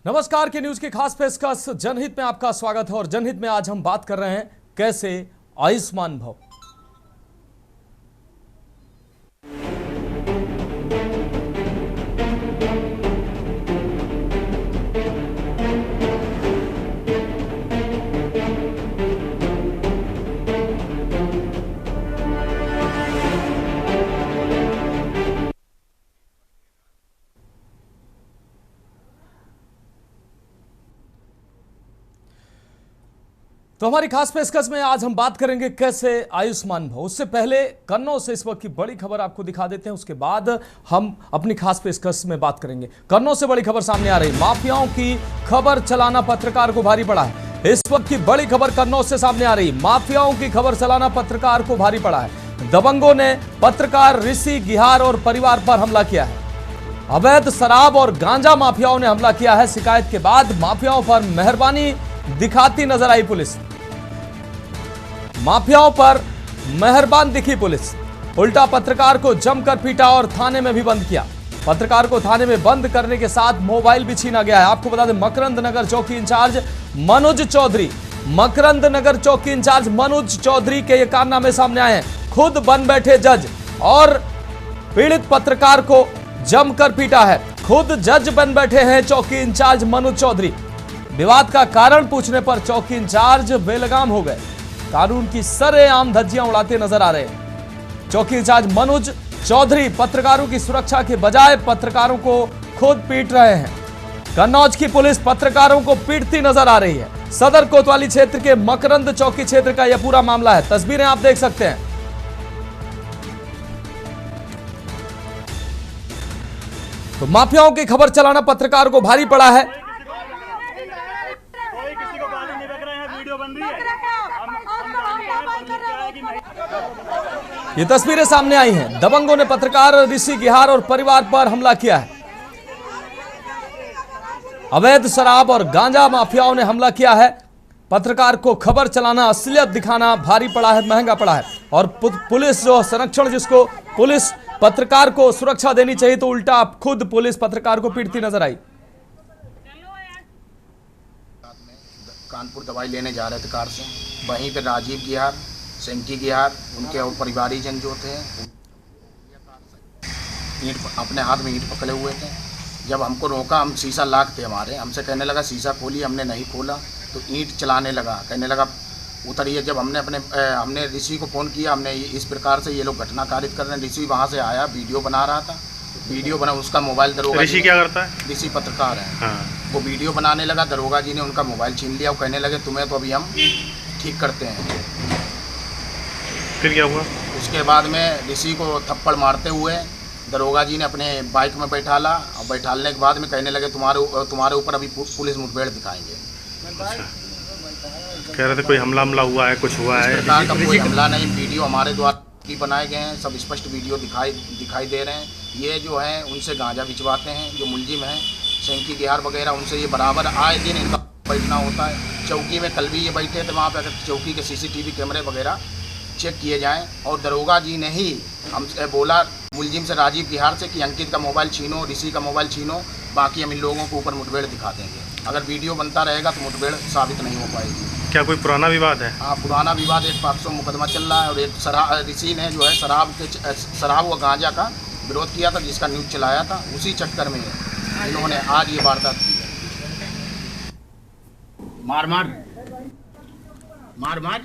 नमस्कार के न्यूज की खास पेशकश जनहित में आपका स्वागत है। और जनहित में आज हम बात कर रहे हैं कैसे आयुष्मान भव। तो हमारी खास पेशकश में आज हम बात करेंगे कैसे आयुष्मान भव। उससे पहले कन्नौज से इस वक्त की बड़ी खबर आपको दिखा देते हैं, उसके बाद हम अपनी खास पेशकश में बात करेंगे। कन्नौज से बड़ी खबर सामने आ रही, माफियाओं की खबर चलाना पत्रकार को भारी पड़ा है। इस वक्त की बड़ी खबर कन्नौज से सामने आ रही, माफियाओं की खबर चलाना पत्रकार को भारी पड़ा है। दबंगों ने पत्रकार ऋषि गिहार और परिवार पर हमला किया है। अवैध शराब और गांजा माफियाओं ने हमला किया है। शिकायत के बाद माफियाओं पर मेहरबानी दिखाती नजर आई पुलिस। माफियाओं पर मेहरबान दिखी पुलिस, उल्टा पत्रकार को जमकर पीटा और थाने में भी बंद किया। पत्रकार को थाने में बंद करने के साथ मोबाइल भी छीना गया है। आपको बता दें, मकरंद नगर चौकी इंचार्ज मनोज चौधरी के ये कारनामे सामने आए हैं। खुद बन बैठे जज और पीड़ित पत्रकार को जमकर पीटा है। खुद जज बन बैठे हैं चौकी इंचार्ज मनोज चौधरी। विवाद का कारण पूछने पर चौकी इंचार्ज बेलगाम हो गए। कानून की सरेआम धज्जियां उड़ाते नजर आ रहे हैं। चौकी इंचार्ज मनोज चौधरी पत्रकारों की सुरक्षा के बजाय पत्रकारों को खुद पीट रहे हैं। कन्नौज की पुलिस पत्रकारों को पीटती नजर आ रही है। सदर कोतवाली क्षेत्र के मकरंद चौकी क्षेत्र का यह पूरा मामला है। तस्वीरें आप देख सकते हैं। तो माफियाओं की खबर चलाना पत्रकार को भारी पड़ा है। ये तस्वीरें सामने आई हैं। दबंगों ने पत्रकार ऋषि गिहार और परिवार पर हमला किया है। अवैध शराब और गांजा माफियाओं ने हमला किया है। पत्रकार को खबर चलाना, असलियत दिखाना भारी पड़ा है, महंगा पड़ा है। और पुलिस जो संरक्षण, जिसको पुलिस पत्रकार को सुरक्षा देनी चाहिए, तो उल्टा खुद पुलिस पत्रकार को पीटती नजर आई। कानपुर दवाई लेने जा रहे थे कार से, वहीं पे राजीव गिहार, सेंकी गिहार, उनके और परिवारी जन जो थे ईंट अपने हाथ में ईंट पकड़े हुए थे। जब हमको रोका, हम शीशा लाक थे हमारे, हमसे कहने लगा शीशा खोलिए। हमने नहीं खोला तो ईंट चलाने लगा, कहने लगा उतरिए। जब हमने ऋषि को फ़ोन किया, हमने इस प्रकार से ये लोग घटना कारित कर रहे हैं। ऋषि वहाँ से आया, वीडियो बना रहा था। वीडियो बना, उसका मोबाइल दरोगा। ऋषि क्या करता है? ऋषि पत्रकार है। हाँ। वो वीडियो बनाने लगा, दरोगा जी ने उनका मोबाइल छीन लिया। वो कहने लगे तुम्हें तो अभी हम ठीक करते हैं। फिर क्या हुआ? उसके बाद में ऋषि को थप्पड़ मारते हुए दरोगा जी ने अपने बाइक में बैठाला, और बैठालने के बाद में कहने लगे तुम्हारे ऊपर अभी पुलिस मुठभेड़ दिखाएंगे। अच्छा। कह रहे थे कोई हमला हुआ है, कुछ हुआ है? इस प्रकार का कोई हमला नहीं। वीडियो हमारे द्वारा भी बनाए गए हैं, सब स्पष्ट वीडियो दिखाई दे रहे हैं। ये जो है उनसे गांजा बिचवाते हैं, जो मुलजिम हैं सेंकी गिहार वगैरह, उनसे ये बराबर आए दिन इनका बैठना होता है। चौकी में कल भी ये बैठे थे, वहाँ पे अगर चौकी के CCTV कैमरे वगैरह चेक किए जाएं। और दरोगा जी ने ही हमसे बोला, मुलजिम से, राजीव गिहार से, कि अंकित का मोबाइल छीनो, ऋषि का मोबाइल छीनो, बाकी हम इन लोगों को ऊपर मुठभेड़ दिखा देंगे। अगर वीडियो बनता रहेगा तो मुठभेड़ साबित नहीं हो पाएगी। क्या कोई पुराना विवाद है? हाँ, पुराना विवाद, एक 500 मुकदमा चल रहा है। और एक ऋषि ने जो है शराब व गांजा का विरोध किया था, जिसका न्यूज़ चलाया था। उसी चक्कर में इन्होंने आज ये वारदात की है। मार।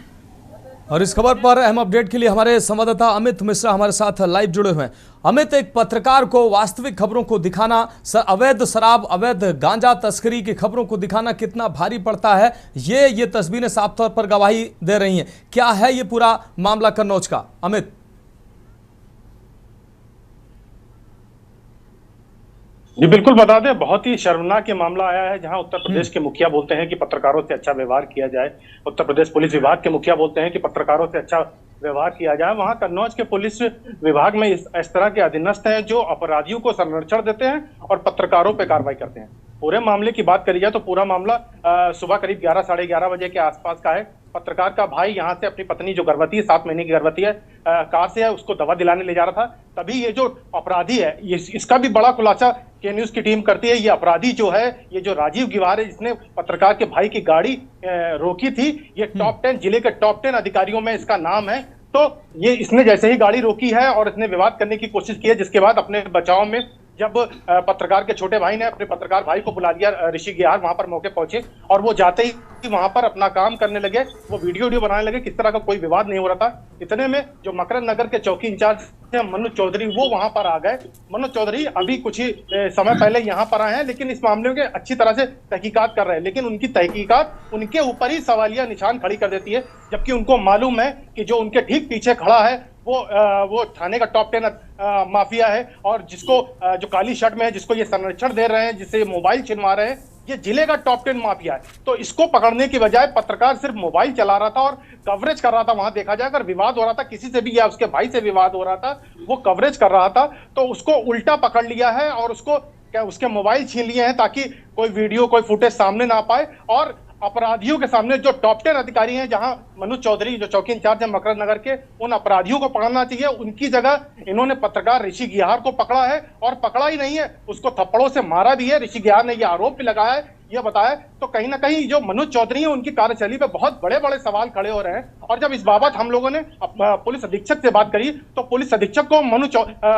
और इस खबर पर अहम अपडेट के लिए हमारे संवाददाता अमित मिश्रा हमारे साथ लाइव जुड़े हुए हैं। अमित, एक पत्रकार को वास्तविक खबरों को दिखाना, अवैध शराब, अवैध गांजा तस्करी की खबरों को दिखाना कितना भारी पड़ता है, ये तस्वीरें साफ तौर पर गवाही दे रही हैं। क्या है ये पूरा मामला कन्नौज का, अमित? जी बिल्कुल, बता दें, बहुत ही शर्मनाक ये मामला आया है, जहां उत्तर प्रदेश के मुखिया बोलते हैं कि पत्रकारों से अच्छा व्यवहार किया जाए। उत्तर प्रदेश पुलिस विभाग के मुखिया बोलते हैं कि पत्रकारों से अच्छा व्यवहार किया जाए। वहां कन्नौज के पुलिस विभाग में इस तरह के अधीनस्थ हैं जो अपराधियों को संरक्षण देते हैं और पत्रकारों पर कार्रवाई करते हैं। पूरे मामले की बात करी जाए तो पूरा मामला सुबह करीब 11 साढ़े 11 बजे के आसपास का है। पत्रकार का भाई यहाँ से अपनी पत्नी जो गर्भवती है, 7 महीने की गर्भवती है, कार से है, उसको दवा दिलाने ले जा रहा था। तभी ये जो अपराधी है, इसका भी बड़ा खुलासा के न्यूज की टीम करती है। ये अपराधी जो है, ये जो राजीव गिवार है, जिसने पत्रकार के भाई की गाड़ी रोकी थी, ये टॉप 10 जिले के टॉप 10 अधिकारियों में इसका नाम है। तो ये इसने जैसे ही गाड़ी रोकी है और इसने विवाद करने की कोशिश की है, जिसके बाद अपने बचाव में जब पत्रकार के छोटे भाई ने अपने पत्रकार भाई को बुला लिया, ऋषि गियार वहां पर मौके पहुंचे और वो जाते ही वहां पर अपना काम करने लगे, वो वीडियो बनाने लगे, किस तरह का कोई विवाद नहीं हो रहा था। इतने में जो मकरन नगर के चौकी इंचार्ज थे मनोज चौधरी, वो वहां पर आ गए। मनोज चौधरी अभी कुछ ही समय पहले यहाँ पर आए हैं, लेकिन इस मामले के अच्छी तरह से तहकीकात कर रहे हैं, लेकिन उनकी तहकीकात उनके ऊपर ही सवालिया निशान खड़ी कर देती है, जबकि उनको मालूम है कि जो उनके ठीक पीछे खड़ा है वो थाने का टॉप 10 माफिया है, और जिसको जो काली शर्ट में है, जिसको ये संरक्षण दे रहे हैं, जिससे मोबाइल छिनवा रहे हैं, ये जिले का टॉप 10 माफिया है। तो इसको पकड़ने की बजाय पत्रकार सिर्फ मोबाइल चला रहा था और कवरेज कर रहा था। वहां देखा जाए, अगर विवाद हो रहा था किसी से भी या उसके भाई से विवाद हो रहा था, वो कवरेज कर रहा था, तो उसको उल्टा पकड़ लिया है और उसके मोबाइल छीन लिए हैं ताकि कोई वीडियो, कोई फुटेज सामने ना पाए। और अपराधियों के सामने जो टॉप 10 अधिकारी हैं, जहां मनोज चौधरी जो चौकी इंचार्ज है मकरन नगर के, उन अपराधियों को पकड़ना चाहिए। उनकी जगह इन्होंने पत्रकार ऋषि गियार को पकड़ा है, और पकड़ा ही नहीं है, उसको थप्पड़ों से मारा भी है। ऋषि गियार ने यह आरोप भी लगाया है, यह बताया। तो कहीं ना कहीं जो मनोज चौधरी है, उनकी कार्यशैली पे बहुत बड़े बड़े सवाल खड़े हो रहे हैं। और जब इस बाबत हम लोगों ने पुलिस अधीक्षक से बात करी, तो पुलिस अधीक्षक को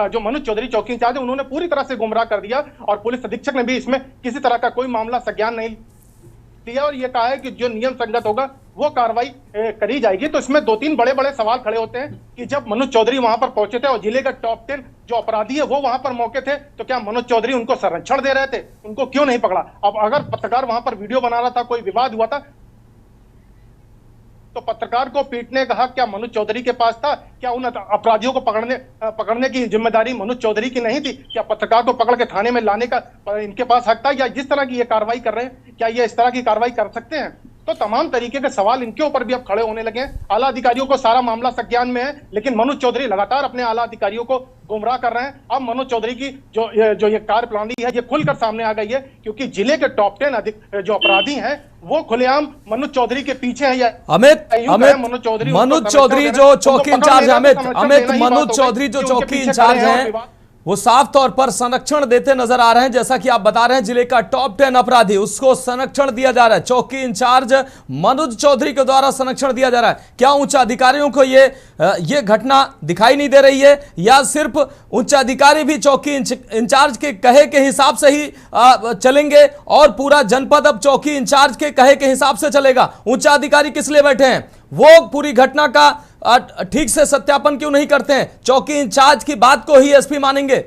जो मनोज चौधरी चौकी इंचार्ज है, उन्होंने पूरी तरह से गुमराह कर दिया, और पुलिस अधीक्षक ने भी इसमें किसी तरह का कोई मामला संज्ञान नहीं दिया, और ये कहा है कि जो नियम संगत होगा वो कार्रवाई करी जाएगी। तो इसमें 2-3 बड़े बड़े सवाल खड़े होते हैं कि जब मनोज चौधरी वहां पर पहुंचे थे और जिले का टॉप 10 जो अपराधी है वो वहां पर मौके थे, तो क्या मनोज चौधरी उनको संरक्षण दे रहे थे? उनको क्यों नहीं पकड़ा? अब अगर पत्रकार वहां पर वीडियो बना रहा था, कोई विवाद हुआ था, तो पत्रकार को पीटने का हक क्या मनोज चौधरी के पास था? क्या उन अपराधियों को पकड़ने की जिम्मेदारी मनोज चौधरी की नहीं थी? क्या पत्रकार को पकड़ के थाने में लाने का इनके पास हक था? या जिस तरह की ये कार्रवाई कर रहे हैं, क्या ये इस तरह की कार्रवाई कर सकते हैं? तो तमाम तरीके के सवाल इनके ऊपर भी अब खड़े होने लगे हैं। आला अधिकारियों को सारा मामला संज्ञान में है, लेकिन मनोज चौधरी लगातार अपने आला अधिकारियों को गुमराह कर रहे हैं। अब मनोज चौधरी की जो ये कार्यप्रणाली है, ये खुलकर सामने आ गई है, क्योंकि जिले के टॉप 10 जो अपराधी हैं, वो खुलेआम मनोज चौधरी के पीछे हैं। अमित मनोज चौधरी जो चौकी इंचार्ज है, अमित मनोज चौधरी जो चौकी इंचार्ज हैं, वो साफ तौर पर संरक्षण देते नजर आ रहे हैं। जैसा कि आप बता रहे हैं, जिले का टॉप 10 अपराधी, उसको संरक्षण दिया जा रहा है। चौकी इंचार्ज मनोज चौधरी के द्वारा संरक्षण दिया जा रहा है। क्या उच्च अधिकारियों को ये घटना दिखाई नहीं दे रही है, या सिर्फ उच्च अधिकारी भी चौकी इंचार्ज के कहे के हिसाब से ही चलेंगे और पूरा जनपद अब चौकी इंचार्ज के कहे के हिसाब से चलेगा? उच्च अधिकारी किस लिए बैठे हैं? वो पूरी घटना का ठीक से सत्यापन क्यों नहीं करते हैं? चौकी इंचार्ज की बात को ही एसपी मानेंगे?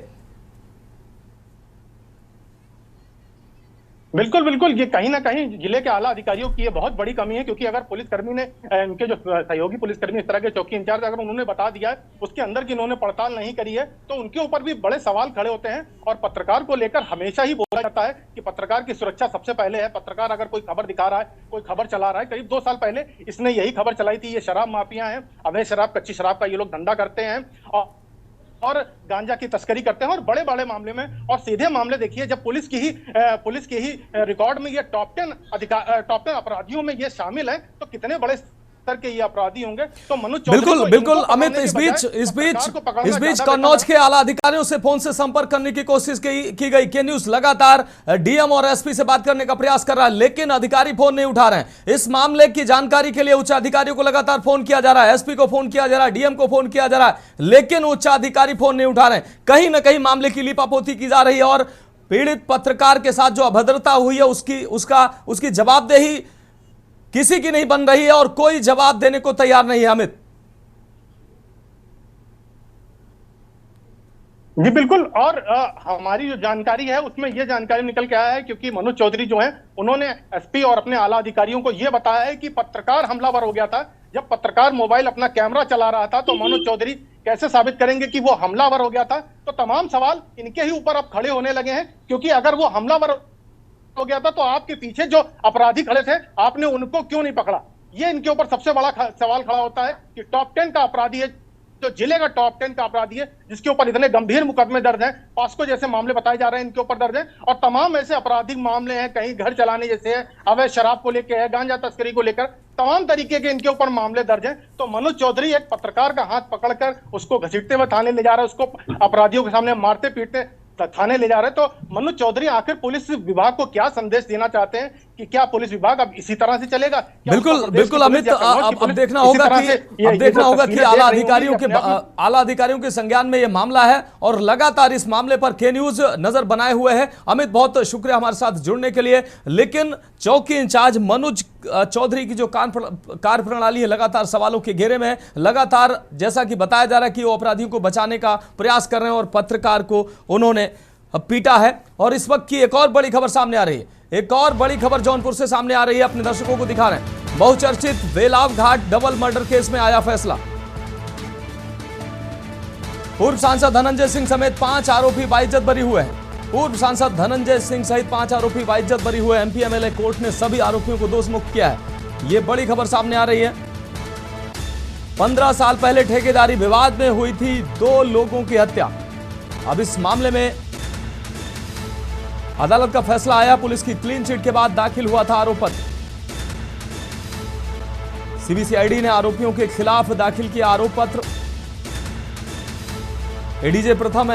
बिल्कुल बिल्कुल, ये कहीं ना कहीं जिले के आला अधिकारियों की ये बहुत बड़ी कमी है, क्योंकि अगर पुलिसकर्मी ने, इनके जो सहयोगी पुलिसकर्मी इस तरह के चौकी इंचार्ज, अगर उन्होंने बता दिया है, उसके अंदर की इन्होंने पड़ताल नहीं करी है, तो उनके ऊपर भी बड़े सवाल खड़े होते हैं। और पत्रकार को लेकर हमेशा ही बोला जाता है कि पत्रकार की सुरक्षा सबसे पहले है। पत्रकार अगर कोई खबर दिखा रहा है, कोई खबर चला रहा है, करीब 2 साल पहले इसने यही खबर चलाई थी, ये शराब माफिया है, अवैध शराब, कच्ची शराब का ये लोग धंधा करते हैं और गांजा की तस्करी करते हैं, और बड़े बड़े मामले में। और सीधे मामले देखिए, जब पुलिस की ही रिकॉर्ड में ये टॉप 10 अपराधियों में ये शामिल है, तो कितने बड़े स्तर के ये अपराधी होंगे। तो मनोज चौधरी बिल्कुल अमित, इस बीच कन्नौज के आला अधिकारियों से फोन से संपर्क करने की कोशिश की गई। के न्यूज लगातार डीएम और एसपी से बात करने का प्रयास कर रहा है, लेकिन अधिकारी फोन नहीं उठा रहे हैं। इस मामले की जानकारी के लिए उच्च अधिकारियों को लगातार फोन किया जा रहा है, एसपी को फोन किया जा रहा है, डीएम को फोन किया जा रहा है, लेकिन उच्च अधिकारी फोन नहीं उठा रहे हैं। कहीं ना कहीं मामले की लीपापोती की जा रही है, और पीड़ित पत्रकार के साथ जो अभद्रता हुई है उसकी जवाबदेही किसी की नहीं बन रही है, और कोई जवाब देने को तैयार नहीं है। अमित जी बिल्कुल, और हमारी जो जानकारी है उसमें यह जानकारी निकल के आया है, क्योंकि मनोज चौधरी जो हैं, उन्होंने एसपी और अपने आला अधिकारियों को यह बताया है कि पत्रकार हमलावर हो गया था। जब पत्रकार मोबाइल अपना कैमरा चला रहा था, तो मनोज चौधरी कैसे साबित करेंगे कि वो हमलावर हो गया था? तो तमाम सवाल इनके ही ऊपर अब खड़े होने लगे हैं, क्योंकि अगर वो हमलावर हो गया था, तो आपके पीछे जो अपराधी खड़े थे, आपने उनको क्यों नहीं पकड़ा? ये इनके ऊपर सबसे बड़ा सवाल खड़ा होता है कि टॉप 10 का अपराधी है, जो जिले का टॉप 10 का अपराधी है, जिसके ऊपर इतने गंभीर मुकदमे दर्ज हैं, पॉस्को जैसे मामले बताए जा रहे हैं, इनके ऊपर दर्ज हैं, और तमाम ऐसे आपराधिक मामले हैं, कहीं घर चलाने जैसे है, अवैध शराब को लेकर है, गांजा तस्करी को लेकर, तमाम तरीके के इनके ऊपर मामले दर्ज हैं। तो मनोज चौधरी एक पत्रकार का हाथ पकड़कर उसको घसीटते हुए थाने ले जा रहा है, उसको अपराधियों के सामने मारते पीटते थाने ले जा रहे हैं। तो मनोज चौधरी आखिर पुलिस विभाग को क्या संदेश देना चाहते हैं कि क्या पुलिस विभाग अब इसी तरह से चलेगा? बिल्कुल अमित, अब देखना होगा कि आला अधिकारियों के संज्ञान में यह मामला है और लगातार इस मामले पर के न्यूज नजर बनाए हुए है। अमित, बहुत शुक्रिया हमारे साथ जुड़ने के लिए। लेकिन चौकी इंचार्ज मनोज चौधरी की जो कार्य प्रणाली है लगातार सवालों के घेरे में है। लगातार जैसा कि बताया जा रहा है कि वो अपराधियों को बचाने का प्रयास कर रहे हैं और पत्रकार को उन्होंने पीटा है। और इस वक्त की एक और बड़ी खबर सामने आ रही है, एक और बड़ी खबर जौनपुर से सामने आ रही है, अपने दर्शकों को दिखा रहे हैं। बहुचर्चित बेलाव घाट डबल मर्डर केस में आया फैसला। पूर्व सांसद धनंजय सिंह समेत 5 आरोपी बाइज्जत बरी हुए हैं। पूर्व सांसद धनंजय सिंह सहित 5 आरोपी बाइज्जत बरी हुए। एमपी एमएलए कोर्ट ने सभी आरोपियों को दोष मुक्त किया है। यह बड़ी खबर सामने आ रही है। 15 साल पहले ठेकेदारी विवाद में हुई थी 2 लोगों की हत्या। अब इस मामले में अदालत का फैसला आया। पुलिस की क्लीन चिट के बाद दाखिल हुआ था आरोप पत्र। सीबीसीआईडी ने आरोपियों के खिलाफ दाखिल किया आरोप पत्र। एडीजे प्रथम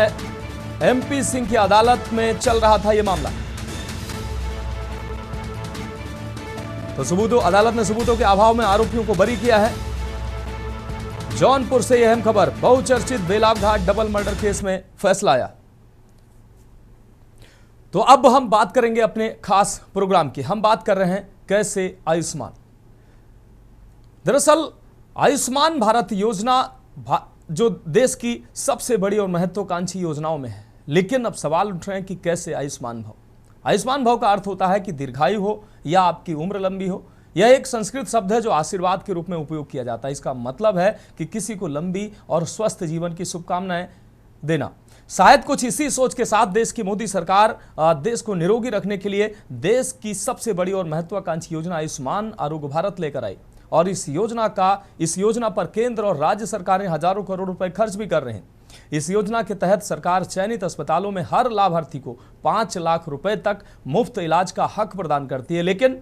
एमपी सिंह की अदालत में चल रहा था यह मामला। तो अदालत ने सबूतों के अभाव में आरोपियों को बरी किया है। जौनपुर से यह अहम खबर, बहुचर्चित बेलाव घाट डबल मर्डर केस में फैसला आया। तो अब हम बात करेंगे अपने खास प्रोग्राम की। हम बात कर रहे हैं कैसे आयुष्मान। दरअसल आयुष्मान भारत योजना जो देश की सबसे बड़ी और महत्वाकांक्षी योजनाओं में है, लेकिन अब सवाल उठ रहे हैं कि कैसे आयुष्मान भव। आयुष्मान भव का अर्थ होता है कि दीर्घायु हो या आपकी उम्र लंबी हो। यह एक संस्कृत शब्द है जो आशीर्वाद के रूप में उपयोग किया जाता है। इसका मतलब है कि किसी को लंबी और स्वस्थ जीवन की शुभकामनाएं देना। शायद कुछ इसी सोच के साथ देश की मोदी सरकार देश को निरोगी रखने के लिए देश की सबसे बड़ी और महत्वाकांक्षी योजना आयुष्मान आरोग्य भारत लेकर आई। और इस योजना पर केंद्र और राज्य सरकारें हजारों करोड़ रुपए खर्च भी कर रहे हैं। इस योजना के तहत सरकार चयनित अस्पतालों में हर लाभार्थी को 5 लाख रुपए तक मुफ्त इलाज का हक प्रदान करती है। लेकिन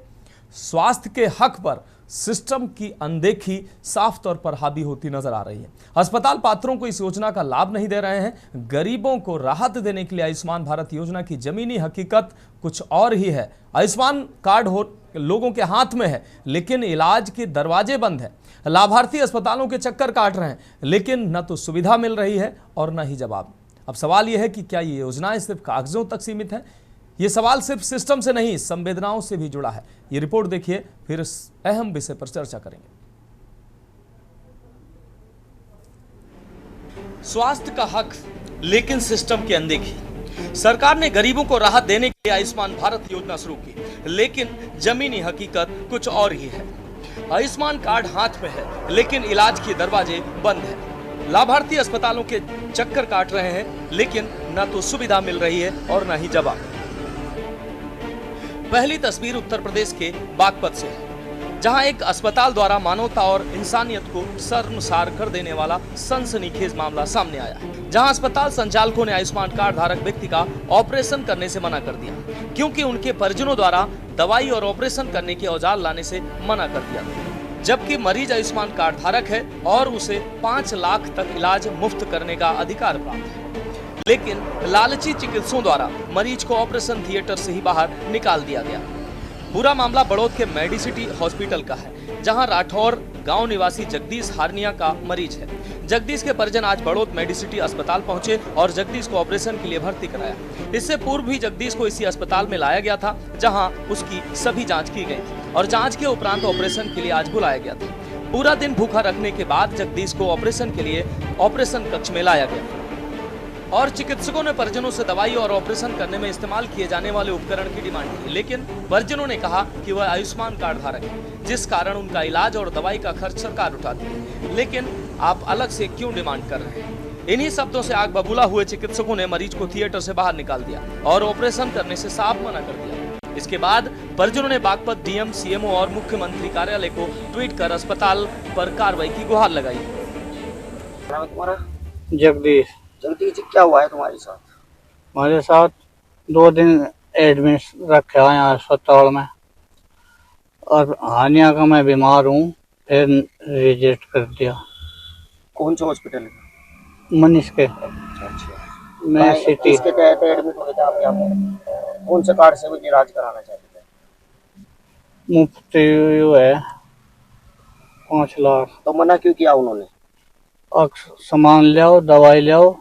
स्वास्थ्य के हक पर सिस्टम की अनदेखी साफ तौर पर हावी होती नजर आ रही है। अस्पताल पात्रों को इस योजना का लाभ नहीं दे रहे हैं। गरीबों को राहत देने के लिए आयुष्मान भारत योजना की जमीनी हकीकत कुछ और ही है। आयुष्मान कार्ड लोगों के हाथ में है, लेकिन इलाज के दरवाजे बंद हैं। लाभार्थी अस्पतालों के चक्कर काट रहे हैं, लेकिन न तो सुविधा मिल रही है और न ही जवाब। अब सवाल यह है कि क्या ये योजनाएं सिर्फ कागजों तक सीमित हैं? ये सवाल सिर्फ सिस्टम से नहीं, संवेदनाओं से भी जुड़ा है। ये रिपोर्ट देखिए, फिर इस अहम विषय पर चर्चा करेंगे। स्वास्थ्य का हक लेकिन सिस्टम की अनदेखी। सरकार ने गरीबों को राहत देने के लिए आयुष्मान भारत योजना शुरू की, लेकिन जमीनी हकीकत कुछ और ही है। आयुष्मान कार्ड हाथ में है, लेकिन इलाज के दरवाजे बंद हैं। लाभार्थी अस्पतालों के चक्कर काट रहे हैं, लेकिन न तो सुविधा मिल रही है और न ही जवाब। पहली तस्वीर उत्तर प्रदेश के बागपत से है, जहां एक अस्पताल द्वारा मानवता और इंसानियत को शर्मसार कर देने वाला सनसनीखेज मामला सामने आया है। जहां अस्पताल संचालकों ने आयुष्मान कार्ड धारक व्यक्ति का ऑपरेशन करने से मना कर दिया, क्योंकि उनके परिजनों द्वारा दवाई और ऑपरेशन करने के औजार लाने से मना कर दिया, जबकि मरीज आयुष्मान कार्ड धारक है और उसे 5 लाख तक इलाज मुफ्त करने का अधिकार प्राप्त है। लेकिन लालची चिकित्सकों द्वारा मरीज को ऑपरेशन थिएटर से ही बाहर निकाल दिया गया। पूरा मामला बड़ौद के मेडिसिटी हॉस्पिटल का है, जहां राठौर गांव निवासी जगदीश हार्निया का मरीज है। जगदीश के परिजन आज बड़ौद मेडिसिटी अस्पताल पहुंचे और जगदीश को ऑपरेशन के लिए भर्ती कराया। इससे पूर्व भी जगदीश को इसी अस्पताल में लाया गया था, जहां उसकी सभी जांच की गई थी और जांच के उपरांत ऑपरेशन के लिए आज बुलाया गया था। पूरा दिन भूखा रखने के बाद जगदीश को ऑपरेशन के लिए ऑपरेशन कक्ष में लाया गया और चिकित्सकों ने परिजनों से दवाई और ऑपरेशन करने में इस्तेमाल किए जाने वाले उपकरण की डिमांड की। लेकिन परिजनों ने कहा कि वह आयुष्मान कार्ड धारक है, जिस कारण उनका इलाज और दवाई का खर्च सरकार उठाती है। लेकिन आप अलग से क्यों डिमांड कर रहे हैं? इन्हीं शब्दों से आग बबूला हुए चिकित्सकों ने मरीज को थिएटर से बाहर निकाल दिया और ऑपरेशन करने से साफ मना कर दिया। इसके बाद परिजनों ने बागपत डीएम, सीएमओ और मुख्यमंत्री कार्यालय को ट्वीट कर अस्पताल पर कार्रवाई की गुहार लगाई। जगदीश जगदीश जी, क्या हुआ है तुम्हारे साथ? हमारे साथ 2 दिन एडमिट रखे हुए हैं अस्पताल में। और हानिया का मैं बीमार हूँ, फिर रिजेक्ट कर दिया। कौन सा हॉस्पिटल है? मनीष के मैं सिटी किसके तहत एडमिट हुए थे आप यहाँ पे? कौन से कार्ड से वो इलाज कराना चाहते थे? मुफ्त है 5 लाख। तो मना क्यों किया उन्होंने? और सामान ले आओ, दवाई ले आओ।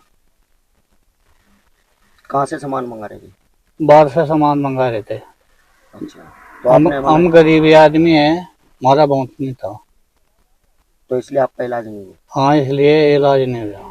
कहाँ से सामान मंगा रहे थे? बाहर से सामान मंगा रहे थे। अच्छा, तो आपने हम गरीबी आदमी हैं, हमारा बहुत नहीं था, तो इसलिए आपका इलाज नहीं हुआ? हाँ इसलिए इलाज नहीं हुआ।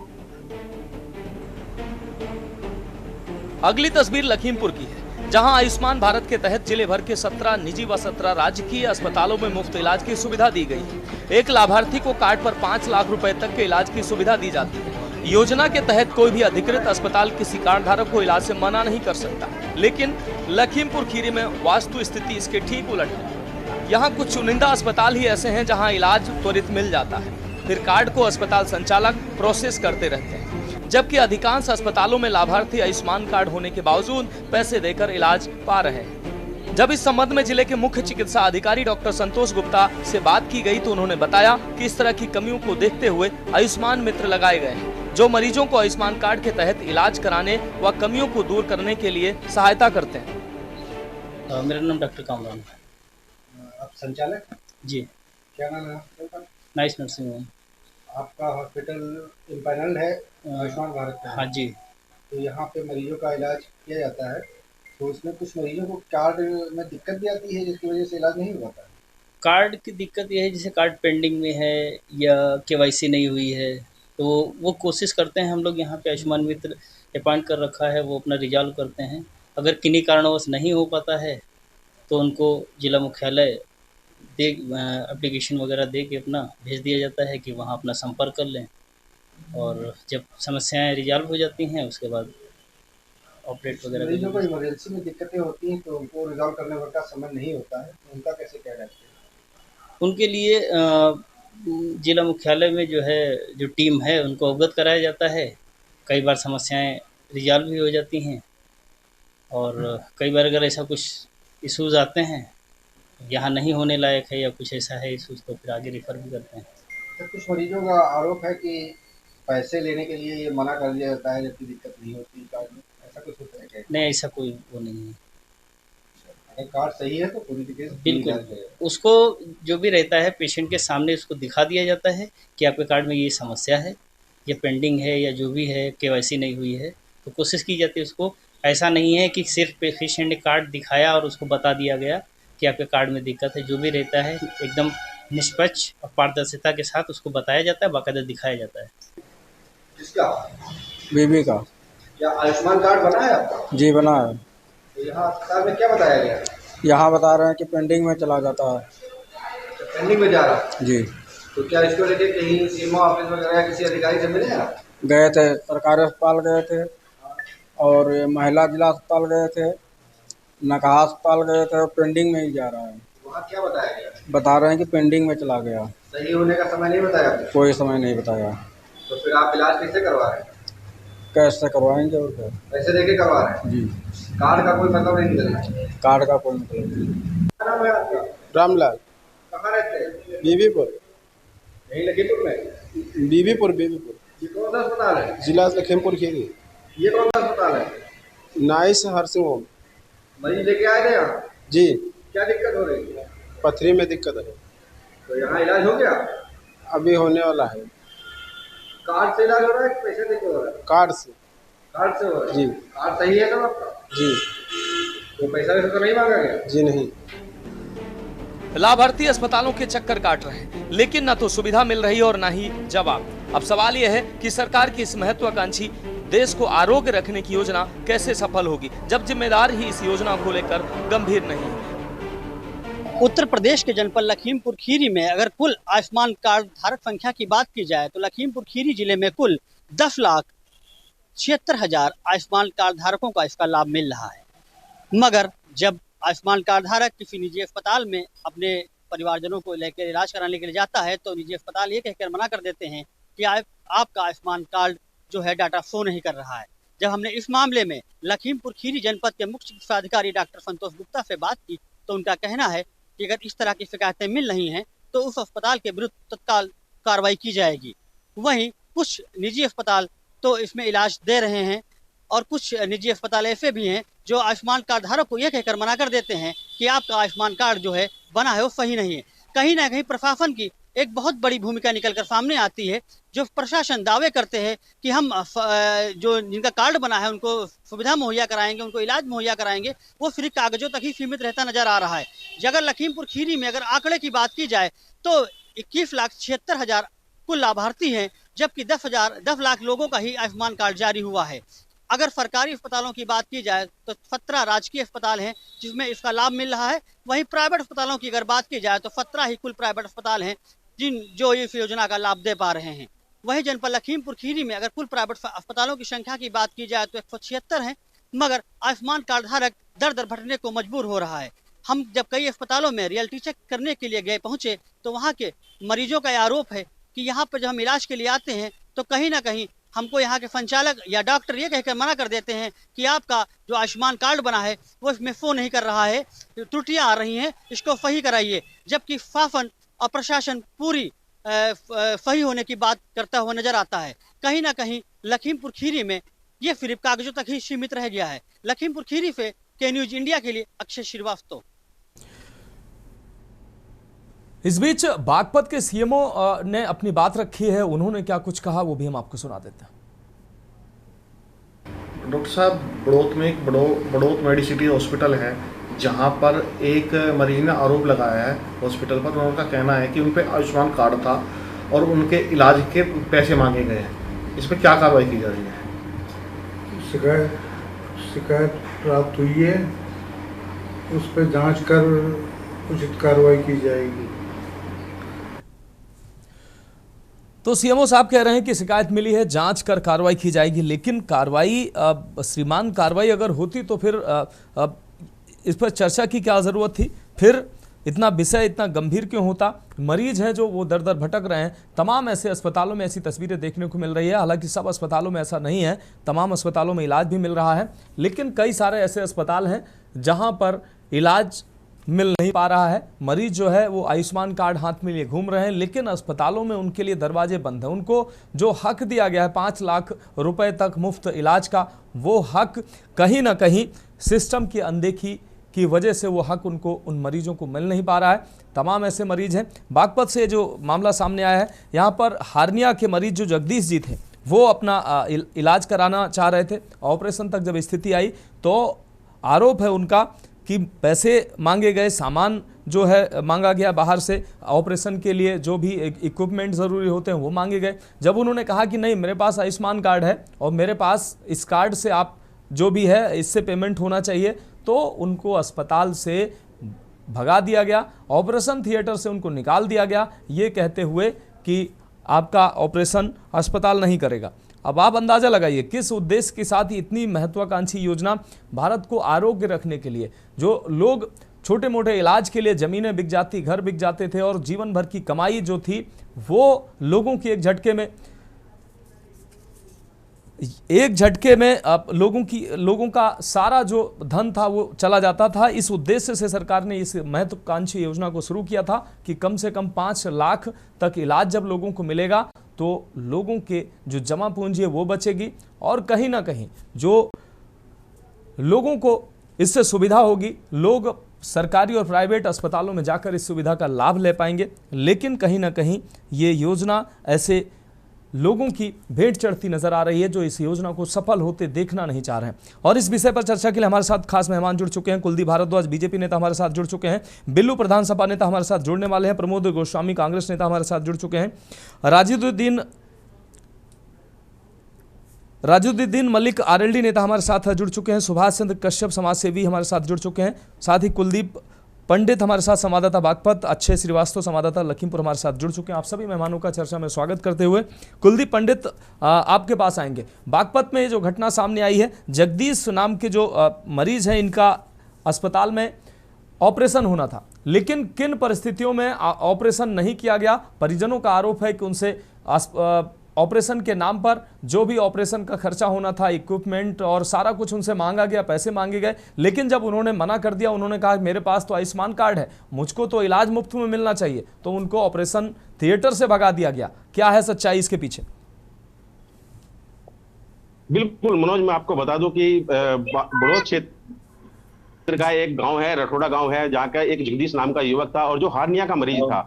अगली तस्वीर लखीमपुर की है, जहां आयुष्मान भारत के तहत जिले भर के 17 निजी व 17 राजकीय अस्पतालों में मुफ्त इलाज की सुविधा दी गई है। एक लाभार्थी को कार्ड पर 5 लाख रुपए तक के इलाज की सुविधा दी जाती है। योजना के तहत कोई भी अधिकृत अस्पताल किसी कार्ड धारक को इलाज से मना नहीं कर सकता, लेकिन लखीमपुर खीरी में वास्तु स्थिति इसके ठीक उलट है। यहाँ कुछ चुनिंदा अस्पताल ही ऐसे हैं जहाँ इलाज त्वरित मिल जाता है, फिर कार्ड को अस्पताल संचालक प्रोसेस करते रहते हैं, जबकि अधिकांश अस्पतालों में लाभार्थी आयुष्मान कार्ड होने के बावजूद पैसे देकर इलाज पा रहे हैं। जब इस संबंध में जिले के मुख्य चिकित्सा अधिकारी डॉक्टर संतोष गुप्ता से बात की गई तो उन्होंने बताया कि इस तरह की कमियों को देखते हुए आयुष्मान मित्र लगाए गए हैं, जो मरीजों को आयुष्मान कार्ड के तहत इलाज कराने व कमियों को दूर करने के लिए सहायता करते हैं। मेरा नाम डॉक्टर कामरान है। आप संचालक? जी। क्या नाम है हॉस्पिटल का? Nice nursing home. आपका हॉस्पिटल इम्पैनल्ड है आयुष्मान भारत का? हाँ जी। तो यहाँ पे मरीजों का इलाज किया जाता है, तो उसमें कुछ मरीजों को कार्ड में दिक्कत भी आती है जिसकी वजह से इलाज नहीं हो पाता है। कार्ड की दिक्कत यह है, जैसे कार्ड पेंडिंग में है या केवाईसी नहीं हुई है, तो वो कोशिश करते हैं, हम लोग यहाँ पे आयुष्मान मित्र अपॉइंट कर रखा है, वो अपना रिजॉल्व करते हैं। अगर किन्हीं कारणवश नहीं हो पाता है तो उनको जिला मुख्यालय दे एप्लीकेशन वगैरह दे के अपना भेज दिया जाता है कि वहाँ अपना संपर्क कर लें, और जब समस्याएं रिजॉल्व हो जाती हैं उसके बाद ऑपरेट वगैरह। मरीजों को इमरजेंसी में दिक्कतें होती हैं तो उनको रिजॉल्व करने भर का समय नहीं होता है, तो उनका कैसे क्या रहता है? उनके लिए जिला मुख्यालय में जो टीम है उनको अवगत कराया जाता है। कई बार समस्याएं रिजॉल्व भी हो जाती हैं, और कई बार अगर ऐसा कुछ इश्यूज आते हैं यहाँ नहीं होने लायक है या कुछ ऐसा है इश्यूज, तो फिर आगे रिफ़र भी करते हैं। तो कुछ मरीजों का आरोप है कि पैसे लेने के लिए ये मना कर दिया जाता है जबकि दिक्कत नहीं होती कार्ड में, ऐसा कुछ होता है क्या? नहीं, ऐसा कोई वो नहीं है। अगर कार्ड सही है तो पूरी तरीके बिल्कुल, उसको जो भी रहता है पेशेंट के सामने उसको दिखा दिया जाता है कि आपके कार्ड में ये समस्या है, या पेंडिंग है, या जो भी है, केवाईसी नहीं हुई है, तो कोशिश की जाती है उसको। ऐसा नहीं है कि सिर्फ पेशेंट ने कार्ड दिखाया और उसको बता दिया गया कि आपके कार्ड में दिक्कत है। जो भी रहता है एकदम निष्पक्ष और पारदर्शिता के साथ उसको बताया जाता है, बाकायदा दिखाया जाता है। किसका? बीबी का। क्या आयुष्मान कार्ड बना है आपका? जी बना है। तो यहाँ अस्पताल में क्या बताया गया? यहाँ बता रहे हैं कि पेंडिंग में चला जाता है। पेंडिंग में जा रहा है जी। तो क्या इसको लेके कहीं सीमा ऑफिस वगैरह किसी अधिकारी से मिले आप? गए थे, सरकारी अस्पताल गए थे, और महिला जिला अस्पताल गए थे, नकहा अस्पताल गए थे, और पेंडिंग में ही जा रहा है। वहाँ क्या बताया गया? बता रहे हैं कि पेंडिंग में चला गया। सही होने का समय नहीं बताया आपने? कोई समय नहीं बताया। तो फिर आप इलाज कैसे करवा रहे हैं? कैसे करवाएंगे और क्या? पैसे देके करवा रहे हैं? जी। कार्ड का कोई मतलब नहीं निकल रहा? कार्ड का कोई मतलब नहीं। क्या नाम है आपका? रामलाल। कहाँ रहते हैं? बीबीपुर। यहीं लखीमपुर में? बीबीपुर। ये कौन सा अस्पताल है? जिला लखीमपुर खीरी। ये कौन सा अस्पताल है? Nice nursing home. मरीज लेके आए थे यहाँ? जी। क्या दिक्कत हो रही है? पथरी में दिक्कत है। तो यहाँ इलाज हो गया? अभी होने वाला है। कार्ड से इलाज हो रहा है कि पैसे देके हो रहा है? कार्ड से। कार्ड से हो रहा है? जी। कार्ड सही है ना आपका? जी। तो पैसा वैसा तो नहीं मांगा गया? जी नहीं। लाभार्थी अस्पतालों के चक्कर काट रहे हैं, लेकिन न तो सुविधा मिल रही और न ही जवाब। अब सवाल यह है कि सरकार की इस महत्वाकांक्षी देश को आरोग्य रखने की योजना कैसे सफल होगी, जब जिम्मेदार ही इस योजना को लेकर गंभीर नहीं है। उत्तर प्रदेश के जनपद लखीमपुर खीरी में अगर कुल आयुष्मान कार्ड धारक संख्या की बात की जाए तो लखीमपुर खीरी जिले में कुल 10,76,000 आयुष्मान कार्ड धारकों का इसका लाभ मिल रहा है। मगर जब आयुष्मान कार्ड धारक किसी निजी अस्पताल में अपने परिवारजनों को लेकर इलाज कराने के लिए जाता है तो निजी अस्पताल ये कहकर मना कर देते हैं कि आपका आयुष्मान कार्ड जो है डाटा शो नहीं कर रहा है। जब हमने इस मामले में लखीमपुर खीरी जनपद के मुख्य चिकित्सा अधिकारी डॉक्टर संतोष गुप्ता से बात की तो उनका कहना है कि अगर इस तरह की शिकायतें मिल रही हैं तो उस अस्पताल के विरुद्ध तत्काल कार्रवाई की जाएगी। वहीं कुछ निजी अस्पताल तो इसमें इलाज दे रहे हैं और कुछ निजी अस्पताल ऐसे भी हैं जो आयुष्मान कार्ड धारक को यह कहकर मना कर देते हैं कि आपका आयुष्मान कार्ड जो है बना है वो सही नहीं है। कहीं ना कहीं प्रशासन की एक बहुत बड़ी भूमिका निकलकर सामने आती है। जो प्रशासन दावे करते हैं कि हम जो जिनका कार्ड बना है उनको सुविधा मुहैया कराएंगे, उनको इलाज मुहैया कराएंगे, वो सिर्फ कागजों तक ही सीमित रहता नजर आ रहा है। अगर लखीमपुर खीरी में अगर आंकड़े की बात की जाए तो 21,76,000 कुल लाभार्थी हैं, जबकि 10 लाख लोगों का ही आयुष्मान कार्ड जारी हुआ है। अगर सरकारी अस्पतालों की बात की जाए तो 17 राजकीय अस्पताल हैं जिसमें इसका लाभ मिल रहा है। वहीं प्राइवेट अस्पतालों की अगर बात की जाए तो 17 ही कुल प्राइवेट अस्पताल हैं जो इस योजना का लाभ दे पा रहे हैं। वहीं जनपद लखीमपुर खीरी में अगर कुल प्राइवेट अस्पतालों की संख्या की बात की जाए तो 176 हैं, मगर आयुष्मान कार्ड धारक दर दर भटकने को मजबूर हो रहा है। हम जब कई अस्पतालों में रियलिटी चेक करने के लिए पहुंचे तो वहाँ के मरीजों का आरोप है कि यहाँ पर जब हम इलाज के लिए आते हैं तो कहीं ना कहीं हमको यहाँ के संचालक या डॉक्टर ये कहकर मना कर देते हैं कि आपका जो आयुष्मान कार्ड बना है वो इसमें शो नहीं कर रहा है, त्रुटियां आ रही हैं, इसको सही कराइए। जबकि शासन और प्रशासन पूरी सही होने की बात करता हुआ नजर आता है। कहीं ना कहीं लखीमपुर खीरी में ये सिर्फ कागजों तक ही सीमित रह गया है। लखीमपुर खीरी से के न्यूज इंडिया के लिए अक्षय श्रीवास्तव। इस बीच बागपत के सीएमओ ने अपनी बात रखी है, उन्होंने क्या कुछ कहा वो भी हम आपको सुना देते हैं। डॉक्टर साहब, बड़ौत में एक बड़ौत मेडिसिटी हॉस्पिटल है जहां पर एक मरीज ने आरोप लगाया है हॉस्पिटल पर। उनका कहना है कि उन पे आयुष्मान कार्ड था और उनके इलाज के पैसे मांगे गए हैं। इस पर क्या कार्रवाई की जा रही है? शिकायत प्राप्त हुई है, उस पर जांच कर उचित कार्रवाई की जाएगी। तो सीएमओ साहब कह रहे हैं कि शिकायत मिली है, जांच कर कार्रवाई की जाएगी। लेकिन कार्रवाई श्रीमान कार्रवाई अगर होती तो फिर इस पर चर्चा की क्या ज़रूरत थी? फिर इतना विषय इतना गंभीर क्यों होता? मरीज हैं जो वो दर दर भटक रहे हैं। तमाम ऐसे अस्पतालों में ऐसी तस्वीरें देखने को मिल रही है। हालांकि सब अस्पतालों में ऐसा नहीं है, तमाम अस्पतालों में इलाज भी मिल रहा है, लेकिन कई सारे ऐसे अस्पताल हैं जहां पर इलाज मिल नहीं पा रहा है। मरीज जो है वो आयुष्मान कार्ड हाथ में लिए घूम रहे हैं, लेकिन अस्पतालों में उनके लिए दरवाजे बंद हैं। उनको जो हक दिया गया है 5 लाख रुपए तक मुफ्त इलाज का, वो हक कहीं ना कहीं सिस्टम की अनदेखी की वजह से वो हक उनको उन मरीजों को मिल नहीं पा रहा है। तमाम ऐसे मरीज हैं। बागपत से जो मामला सामने आया है, यहाँ पर हार्निया के मरीज जो जगदीश जी थे वो अपना इलाज कराना चाह रहे थे। ऑपरेशन तक जब स्थिति आई तो आरोप है उनका कि पैसे मांगे गए, सामान जो है मांगा गया बाहर से, ऑपरेशन के लिए जो भी इक्विपमेंट ज़रूरी होते हैं वो मांगे गए। जब उन्होंने कहा कि नहीं मेरे पास आयुष्मान कार्ड है और मेरे पास इस कार्ड से आप जो भी है इससे पेमेंट होना चाहिए, तो उनको अस्पताल से भगा दिया गया, ऑपरेशन थिएटर से उनको निकाल दिया गया, ये कहते हुए कि आपका ऑपरेशन अस्पताल नहीं करेगा। अब आप अंदाज़ा लगाइए किस उद्देश्य के साथ इतनी महत्वाकांक्षी योजना भारत को आरोग्य रखने के लिए, जो लोग छोटे मोटे इलाज के लिए ज़मीनें बिक जाती, घर बिक जाते थे और जीवन भर की कमाई जो थी वो लोगों की एक झटके में लोगों का सारा जो धन था वो चला जाता था। इस उद्देश्य से सरकार ने इस महत्वाकांक्षी योजना को शुरू किया था कि कम से कम 5 लाख तक इलाज जब लोगों को मिलेगा तो लोगों के जो जमा पूंजी है वो बचेगी और कहीं ना कहीं जो लोगों को इससे सुविधा होगी, लोग सरकारी और प्राइवेट अस्पतालों में जाकर इस सुविधा का लाभ ले पाएंगे। लेकिन कहीं ना कहीं ये योजना ऐसे लोगों की भेंट चढ़ती नजर आ रही है जो इस योजना को सफल होते देखना नहीं चाह रहे हैं। और इस विषय पर चर्चा के लिए हमारे साथ खास मेहमान जुड़ चुके हैं। कुलदीप भारद्वाज बीजेपी नेता हमारे साथ जुड़ चुके हैं, बिल्लू प्रधान सपा नेता हमारे साथ जुड़ने वाले हैं, प्रमोद गोस्वामी कांग्रेस नेता हमारे साथ जुड़ चुके हैं, राजुद्दीन मलिक आरएलडी नेता हमारे साथ जुड़ चुके हैं, सुभाष चंद्र कश्यप समाज सेवी हमारे साथ जुड़ चुके हैं, साथ ही कुलदीप पंडित हमारे साथ संवाददाता बागपत, अक्षय श्रीवास्तव संवाददाता लखीमपुर हमारे साथ जुड़ चुके हैं। आप सभी मेहमानों का चर्चा में स्वागत करते हुए कुलदीप पंडित आपके पास आएंगे। बागपत में जो घटना सामने आई है, जगदीश नाम के जो मरीज हैं, इनका अस्पताल में ऑपरेशन होना था, लेकिन किन परिस्थितियों में ऑपरेशन नहीं किया गया? परिजनों का आरोप है कि उनसे ऑपरेशन के नाम पर जो भी ऑपरेशन का खर्चा होना था, इक्विपमेंट और सारा कुछ उनसे मांगा गया, पैसे मांगे गए, लेकिन जब उन्होंने मना कर दिया, उन्होंने कहा मेरे पास तो आयुष्मान कार्ड है, मुझको तो इलाज मुफ्त में मिलना चाहिए, तो उनको ऑपरेशन थिएटर से भगा दिया गया। क्या है सच्चाई इसके पीछे? बिल्कुल मनोज, मैं आपको बता दूं कि बड़ौद क्षेत्र का एक गांव है, रठोड़ा गांव है, जहाँ का एक जगदीश नाम का युवक था और जो हार्निया का मरीज था।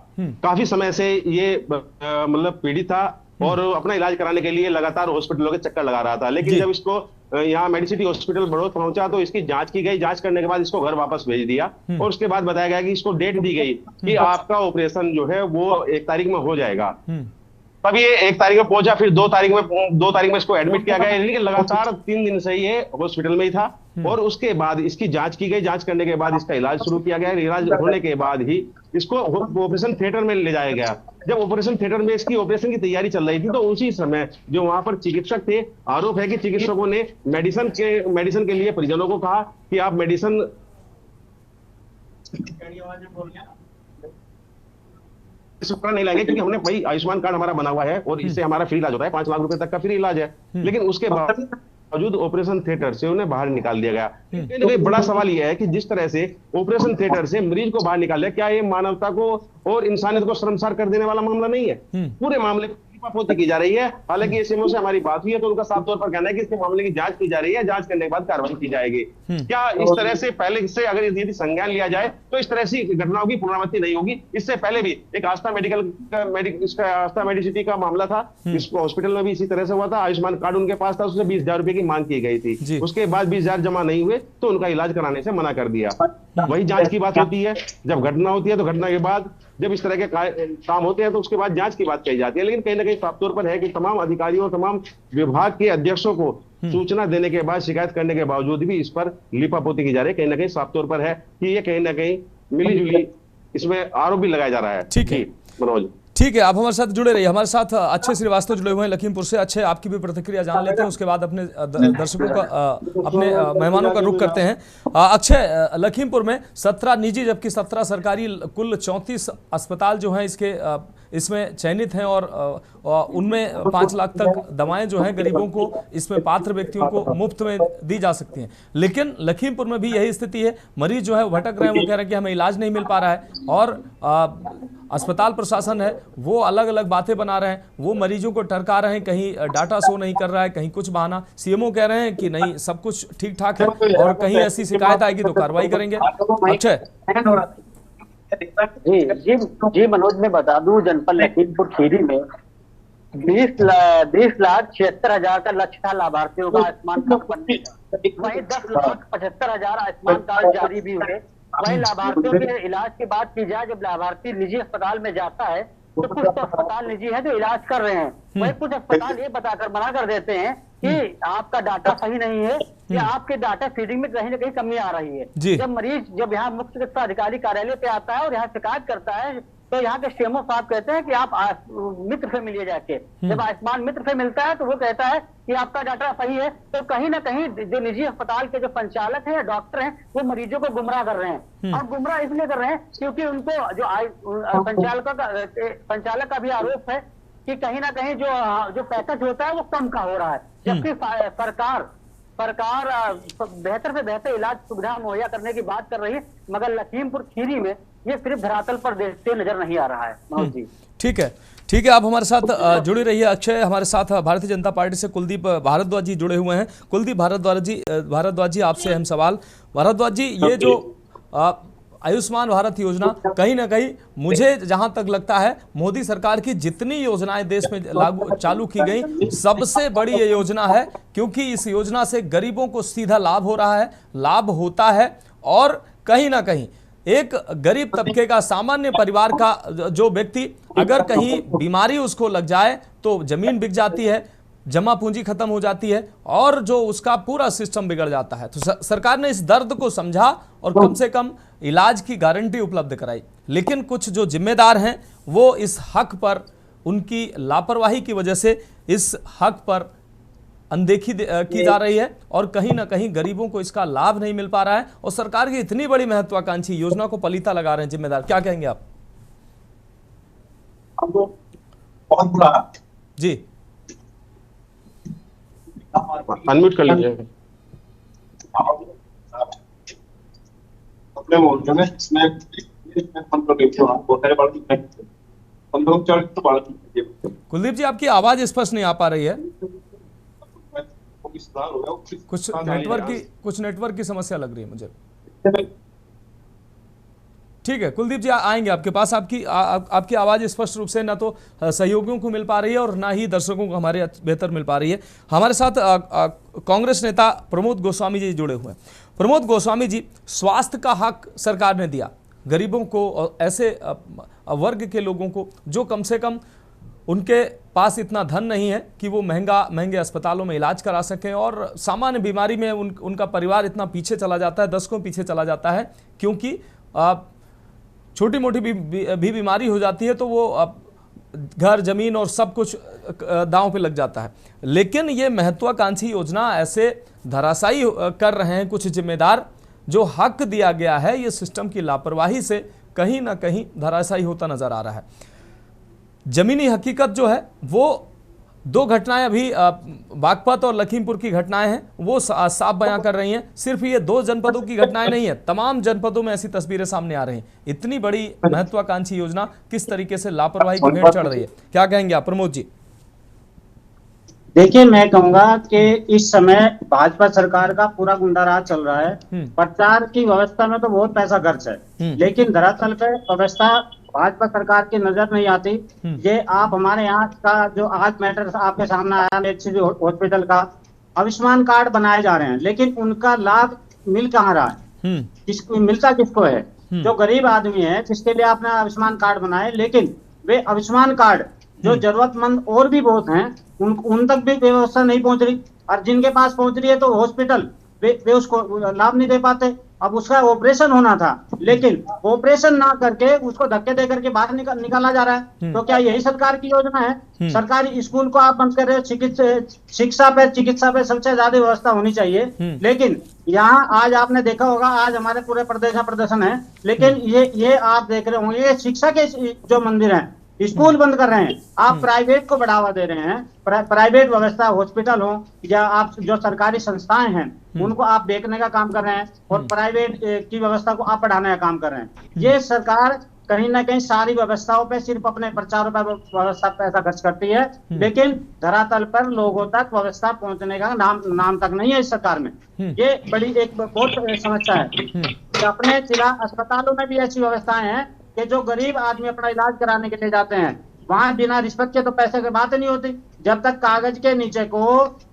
काफी समय से ये मतलब पीड़ित था और अपना इलाज कराने के लिए लगातार हॉस्पिटलों के चक्कर लगा रहा था। लेकिन जब इसको यहाँ मेडिसिटी हॉस्पिटल बड़ौद पहुंचा तो इसकी जांच की गई। जांच करने के बाद इसको घर वापस भेज दिया और उसके बाद बताया गया कि इसको डेट दी गई कि आपका ऑपरेशन जो है वो 1 तारीख में हो जाएगा। तब ये 1 तारीख में पहुंचा, फिर 2 तारीख में इसको एडमिट किया गया, लेकिन लगातार 3 दिन से ये हॉस्पिटल में ही था। और उसके बाद इसकी जांच की गई। जांच करने के बाद इसका इलाज शुरू किया गया। इलाज होने के बाद ही इसको ऑपरेशन थिएटर में ले जाया गया। जब ऑपरेशन थिएटर में इसकी ऑपरेशन की तैयारी चल रही थी तो उसी समय जो वहां पर चिकित्सक थे, आरोप है कि चिकित्सकों ने मेडिसिन के लिए परिजनों को कहा कि आप मेडिसिन नहीं लाएंगे क्योंकि हमने भाई आयुष्मान कार्ड हमारा बना हुआ है और इससे हमारा फ्री इलाज होता है, 5 लाख रुपए तक का फ्री इलाज है। लेकिन उसके बावजूद ऑपरेशन थिएटर से उन्हें बाहर निकाल दिया गया। कहीं बड़ा सवाल यह है कि जिस तरह से ऑपरेशन थिएटर से मरीज को बाहर निकाल दिया, क्या ये मानवता को और इंसानियत को शर्मसार कर देने वाला मामला नहीं है? पूरे मामले पोती की जा रही है। हालांकि एसएमओ से हमारी बात हुई है तो उनका साफ तौर पर कहना है कि इसके मामले की जांच की जा रही है, जांच करने के बाद कार्रवाई की जाएगी। क्या इस तरह से पहले से अगर यदि संज्ञान लिया जाए तो इस तरह से घटनाओं की पुनरावृत्ति नहीं होगी? इससे पहले भी एक आस्था मेडिसिटी का मामला था, इसको हॉस्पिटल में भी इसी तरह से हुआ था। आयुष्मान कार्ड उनके पास था, उससे 20,000 रुपए की मांग की गई थी। उसके बाद 20,000 जमा नहीं हुए तो उनका इलाज कराने से मना कर दिया। वही जांच की बात होती है। जब घटना होती है तो घटना के बाद जब इस तरह के काम होते हैं तो उसके बाद जांच की बात कही जाती है। लेकिन कहीं ना कहीं साफ तौर पर है कि तमाम अधिकारियों, तमाम विभाग के अध्यक्षों को सूचना देने के बाद, शिकायत करने के बावजूद भी इस पर लीपापोती की जा रही है। कहीं ना कहीं साफ तौर पर है कि ये कहीं ना कहीं मिलीजुली इसमें आरोप भी लगाया जा रहा है। ठीक है मनोज, ठीक है, आप हमारे साथ जुड़े रहिए। हमारे साथ अक्षय श्रीवास्तव जुड़े हुए हैं लखीमपुर से। अच्छे, आपकी भी प्रतिक्रिया जान लेते हैं, उसके बाद अपने दर्शकों का, अपने मेहमानों का रुख करते हैं। अक्षय, लखीमपुर में 17 निजी जबकि 17 सरकारी, कुल 34 अस्पताल जो हैं इसमें चयनित हैं और उनमें 5 लाख तक दवाएं जो हैं गरीबों को, इसमें पात्र व्यक्तियों को मुफ्त में दी जा सकती हैं। लेकिन लखीमपुर में भी यही स्थिति है। मरीज जो है भटक रहे हैं, वो कह रहे हैं कि हमें इलाज नहीं मिल पा रहा है और अस्पताल प्रशासन है वो अलग अलग बातें बना रहे हैं, वो मरीजों को टरका रहे हैं, कहीं डाटा शो नहीं कर रहा है, कहीं कुछ बहाना। सीएमओ कह रहे हैं कि नहीं सब कुछ ठीक ठाक है और कहीं ऐसी शिकायत आएगी तो कार्रवाई करेंगे। अक्षय जी मनोज, मैं बता दूं जनपद लखीमपुर खीरी में 20,76,000 का लक्ष्य था लाभार्थियों का आयुष्मान कार्ड बनने का। वहीं 10,75,000 आयुष्मान कार्ड जारी भी हुए। वही लाभार्थियों के इलाज की बात की जाए, जब लाभार्थी निजी अस्पताल में जाता है तो कुछ तो अस्पताल निजी है जो इलाज कर रहे हैं, वही कुछ अस्पताल ये बताकर मना कर देते हैं कि आपका डाटा सही नहीं है या आपके डाटा फीडिंग में कहीं ना कहीं कमी आ रही है। जब मरीज यहाँ मुख्य चिकित्सा अधिकारी कार्यालय पे आता है और यहाँ शिकायत करता है तो यहाँ के सीएमओ साहब कहते हैं कि आप मित्र से मिलिए जाके। जब आयुष्मान मित्र से मिलता है तो वो कहता है कि आपका डाटा सही है। तो कहीं ना कहीं जो निजी अस्पताल के जो संचालक हैं या डॉक्टर हैं वो मरीजों को गुमराह कर रहे हैं। और गुमराह इसलिए कर रहे हैं क्योंकि उनको जो संचालक का भी आरोप है कि कहीं ना कहीं जो पैकेज होता है वो कम का हो रहा है, जबकि सरकार बेहतर से बेहतर इलाज सुविधा मुहैया करने की बात कर रही है, मगर लखीमपुर खीरी में ये सिर्फ धरातल पर देखते नजर नहीं आ रहा है। जी ठीक है, आप हमारे साथ जुड़े रहिए। अक्षय, हमारे साथ भारतीय जनता पार्टी से कुलदीप भारद्वाज जी जुड़े हुए हैं। कुलदीप भारद्वाज जी आपसे अहम सवाल। भारद्वाज जी, ये जो आयुष्मान भारत योजना कहीं ना कहीं मुझे जहां तक लगता है मोदी सरकार की जितनी योजनाएं देश में चालू की गई सबसे बड़ी ये योजना है, क्योंकि इस योजना से गरीबों को सीधा लाभ हो रहा है, लाभ होता है और कहीं ना कहीं एक गरीब तबके का, सामान्य परिवार का जो व्यक्ति अगर कहीं बीमारी उसको लग जाए तो जमीन बिक जाती है, जमा पूंजी खत्म हो जाती है और जो उसका पूरा सिस्टम बिगड़ जाता है। तो सरकार ने इस दर्द को समझा और कम से कम इलाज की गारंटी उपलब्ध कराई। लेकिन कुछ जो जिम्मेदार हैं वो इस हक पर, उनकी लापरवाही की वजह से इस हक पर अनदेखी की जा रही है और कहीं ना कहीं गरीबों को इसका लाभ नहीं मिल पा रहा है और सरकार की इतनी बड़ी महत्वाकांक्षी योजना को पलीता लगा रहे हैं जिम्मेदार। क्या कहेंगे आप? बहुत बुरा जी अनम्यूट कर लीजिए। अपने मोहल्ले में इसमें 15 कुलदीप जी, आपकी आवाज स्पष्ट नहीं आ पा रही है। कुछ नेटवर्क की समस्या लग रही है मुझे। ठीक है कुलदीप जी, आएंगे आपके पास। आपकी आवाज़ स्पष्ट रूप से ना तो सहयोगियों को मिल पा रही है और ना ही दर्शकों को हमारे बेहतर मिल पा रही है। हमारे साथ कांग्रेस नेता प्रमोद गोस्वामी जी जुड़े हुए हैं। प्रमोद गोस्वामी जी, स्वास्थ्य का हक सरकार ने दिया गरीबों को और ऐसे वर्ग के लोगों को जो कम से कम उनके पास इतना धन नहीं है कि वो महंगे अस्पतालों में इलाज करा सकें, और सामान्य बीमारी में उनका परिवार इतना पीछे चला जाता है, दशकों पीछे चला जाता है, क्योंकि छोटी मोटी भी बीमारी हो जाती है तो वो घर जमीन और सब कुछ दांव पे लग जाता है। लेकिन ये महत्वाकांक्षी योजना ऐसे धराशायी कर रहे हैं कुछ जिम्मेदार, जो हक दिया गया है ये सिस्टम की लापरवाही से कहीं ना कहीं धराशायी होता नजर आ रहा है। जमीनी हकीकत जो है वो दो घटनाएं अभी बागपत और लखीमपुर की घटनाएं हैं, वो साफ बयां कर रही हैं। सिर्फ ये दो जनपदों की घटनाएं नहीं है, तमाम जनपदों में ऐसी तस्वीरें सामने आ रही हैं। इतनी बड़ी महत्वाकांक्षी योजना किस तरीके से लापरवाही की भेंट चढ़ रही है, क्या कहेंगे आप प्रमोद जी? देखिए, मैं कहूंगा कि इस समय भाजपा सरकार का पूरा गुंडाराज चल रहा है। प्रचार की व्यवस्था में तो बहुत पैसा खर्च है, लेकिन धरातल पे व्यवस्था भाजपा सरकार की नजर नहीं आती। ये आप हमारे यहाँ का जो आज मैटर आपके सामने आया HCG हॉस्पिटल का, आयुष्मान कार्ड बनाए जा रहे हैं, लेकिन उनका लाभ मिल कहाँ रहा है? किसको मिलता, किसको है? जो गरीब आदमी है जिसके लिए आपने आयुष्मान कार्ड बनाए, लेकिन वे आयुष्मान कार्ड जो जरूरतमंद और भी बहुत हैं उन तक भी व्यवस्था नहीं पहुंच रही, और जिनके पास पहुंच रही है तो हॉस्पिटल वे उसको लाभ नहीं दे पाते। अब उसका ऑपरेशन होना था, लेकिन ऑपरेशन ना करके उसको धक्के दे करके बाहर निकाला जा रहा है। तो क्या यही सरकार की योजना है? सरकारी स्कूल को आप बंद कर रहे हो, चिकित्सा पे सबसे ज्यादा व्यवस्था होनी चाहिए। लेकिन यहाँ आज आपने देखा होगा, आज हमारे पूरे प्रदेश में प्रदर्शन है, लेकिन ये आप देख रहे होंगे, ये शिक्षा के जो मंदिर हैं, स्कूल बंद कर रहे हैं। आप प्राइवेट को बढ़ावा दे रहे हैं, प्राइवेट व्यवस्था, हॉस्पिटल हो या आप जो सरकारी संस्थाएं हैं उनको आप बेचने का काम कर रहे हैं, और प्राइवेट की व्यवस्था को आप बढ़ाने का काम कर रहे हैं। ये सरकार कहीं ना कहीं सारी व्यवस्थाओं पे सिर्फ अपने प्रचार पर व्यवस्था पैसा खर्च करती है, लेकिन धरातल पर लोगों तक व्यवस्था पहुंचने का नाम तक नहीं है इस सरकार में। ये बड़ी एक बहुत समस्या है। अपने जिला अस्पतालों में भी ऐसी व्यवस्थाएं हैं कि जो गरीब आदमी अपना इलाज कराने के लिए जाते हैं, वहां बिना रिश्वत के तो पैसे की बात नहीं होती। जब तक कागज के नीचे को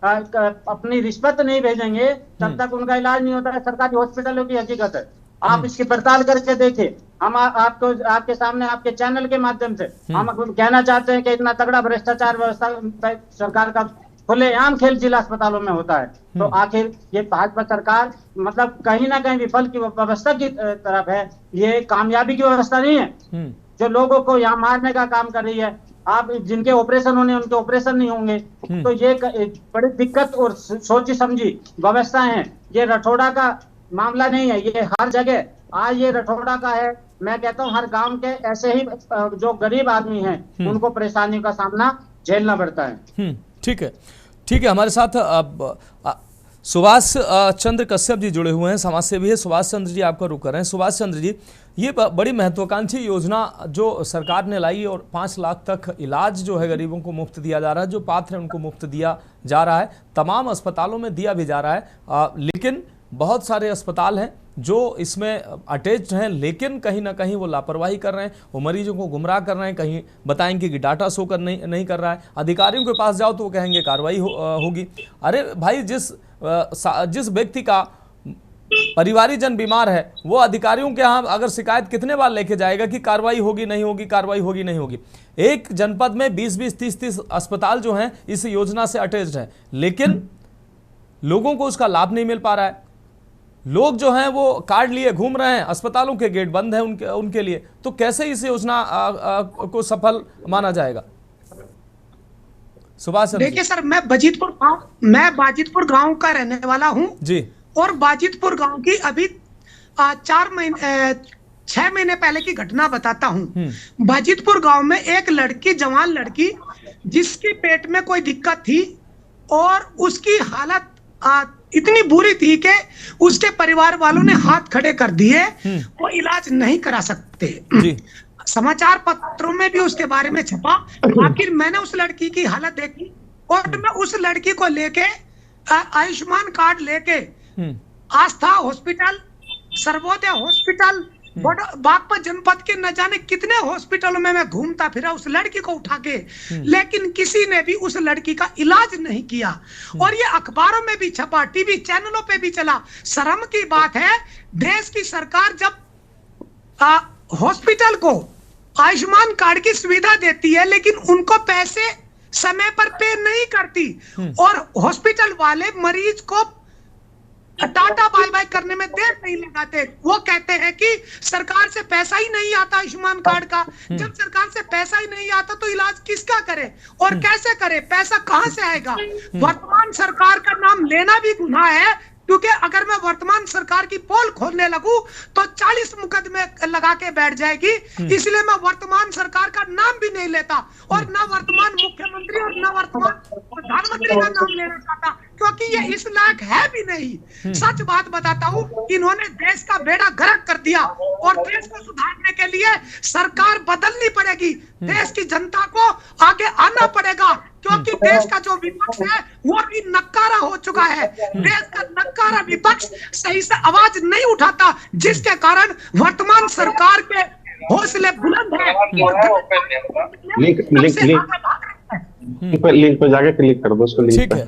अपनी रिश्वत नहीं भेजेंगे तब तक उनका इलाज नहीं होता है। सरकारी हॉस्पिटलों की हकीकत है, आप इसकी पड़ताल करके देखिए। हम आपको आपके सामने आपके चैनल के माध्यम से हम कहना चाहते हैं कि इतना तगड़ा भ्रष्टाचार व्यवस्था सरकार का खुलेआम खेल जिला अस्पतालों में होता है, तो आखिर ये भाजपा सरकार मतलब कहीं ना कहीं विफल की व्यवस्था की तरफ है, ये कामयाबी की व्यवस्था नहीं है। जो लोगों को यहाँ मारने का काम कर रही है, आप जिनके ऑपरेशन होने उनके ऑपरेशन नहीं होंगे, तो ये बड़ी दिक्कत और सोची समझी व्यवस्था है। ये रठौड़ा का मामला नहीं है, ये हर जगह आज ये रठौड़ा का है। मैं कहता हूँ हर गांव के ऐसे ही जो गरीब आदमी हैं उनको परेशानियों का सामना झेलना पड़ता है। ठीक है, हमारे साथ सुभाष चंद्र कश्यप जी जुड़े हुए हैं, समाज सेवी है। सुभाष चंद्र जी, आपका रुख कर रहे हैं। सुभाष चंद्र जी, ये बड़ी महत्वाकांक्षी योजना जो सरकार ने लाई और 5 लाख तक इलाज जो है गरीबों को मुफ्त दिया जा रहा है, जो पात्र हैं उनको मुफ्त दिया जा रहा है, तमाम अस्पतालों में दिया भी जा रहा है। लेकिन बहुत सारे अस्पताल हैं जो इसमें अटैच्ड हैं, लेकिन कहीं ना कहीं वो लापरवाही कर रहे हैं, वो मरीजों को गुमराह कर रहे हैं। कहीं बताएंगे कि डाटा शो कर नहीं कर रहा है, अधिकारियों के पास जाओ तो वो कहेंगे कार्रवाई होगी। अरे भाई, जिस व्यक्ति का परिवारीजन बीमार है वो अधिकारियों के यहाँ अगर शिकायत कितने बार लेके जाएगा कि कार्रवाई होगी नहीं होगी, कार्रवाई होगी नहीं होगी। एक जनपद में 20-20, 30-30 अस्पताल जो हैं इस योजना से अटैच्ड हैं, लेकिन लोगों को उसका लाभ नहीं मिल पा रहा है। लोग जो हैं वो कार्ड लिए घूम रहे हैं, अस्पतालों के गेट बंद हैं उनके लिए, तो कैसे इस योजना को सफल माना जाएगा? सुभाष, देखिए सर, मैं बाजितपुर गांव का रहने वाला हूं जी, और बाजितपुर गांव की अभी 6 महीने पहले की घटना बताता हूं। बाजितपुर गांव में एक लड़की, जवान लड़की, जिसके पेट में कोई दिक्कत थी और उसकी हालत इतनी बुरी थी कि उसके परिवार वालों ने हाथ खड़े कर दिए, वो इलाज नहीं करा सकते। समाचार पत्रों में भी उसके बारे में छपा। आखिर मैंने उस लड़की की हालत देखी और मैं उस लड़की को लेके आयुष्मान कार्ड लेके आस्था हॉस्पिटल, सर्वोदय हॉस्पिटल, बागपत जनपद के न जाने कितने हॉस्पिटलों में मैं घूमता फिरा उस लड़की को उठा के, लेकिन किसी ने भी उस लड़की का इलाज नहीं किया। और ये अखबारों में भी छपा, टीवी चैनलों पे भी चला। शर्म की बात है, देश की सरकार जब हॉस्पिटल को आयुष्मान कार्ड की सुविधा देती है लेकिन उनको पैसे समय पर पे नहीं करती और हॉस्पिटल वाले मरीज को टाटा बाय बाय करने में देर नहीं लगाते। वो कहते हैं कि सरकार से पैसा ही नहीं आता आयुष्मान कार्ड का। जब सरकार से पैसा ही नहीं आता तो इलाज किसका करे और कैसे करे, पैसा कहां से आएगा? वर्तमान सरकार का नाम लेना भी गुनाह है, क्योंकि अगर मैं वर्तमान सरकार की पोल खोलने लगूं तो 40 मुकदमे लगा के बैठ जाएगी। इसलिए मैं वर्तमान सरकार का नाम भी नहीं लेता और ना वर्तमान मुख्यमंत्री और ना वर्तमान प्रधानमंत्री का नाम लेना चाहता, क्योंकि ये इस लायक है भी नहीं। सच बात बताता हूँ, इन्होंने देश का बेड़ा गर्क कर दिया और देश को सुधारने के लिए सरकार बदलनी पड़ेगी। देश की जनता को आगे आना पड़ेगा, क्योंकि देश का जो विपक्ष है वो भी नक्कारा हो चुका है। देश का नक्कारा विपक्ष सही से आवाज नहीं उठाता, जिसके कारण वर्तमान सरकार के हौसले बुलंद है। लिंक पे जाके क्लिक कर दो उसको। ठीक है,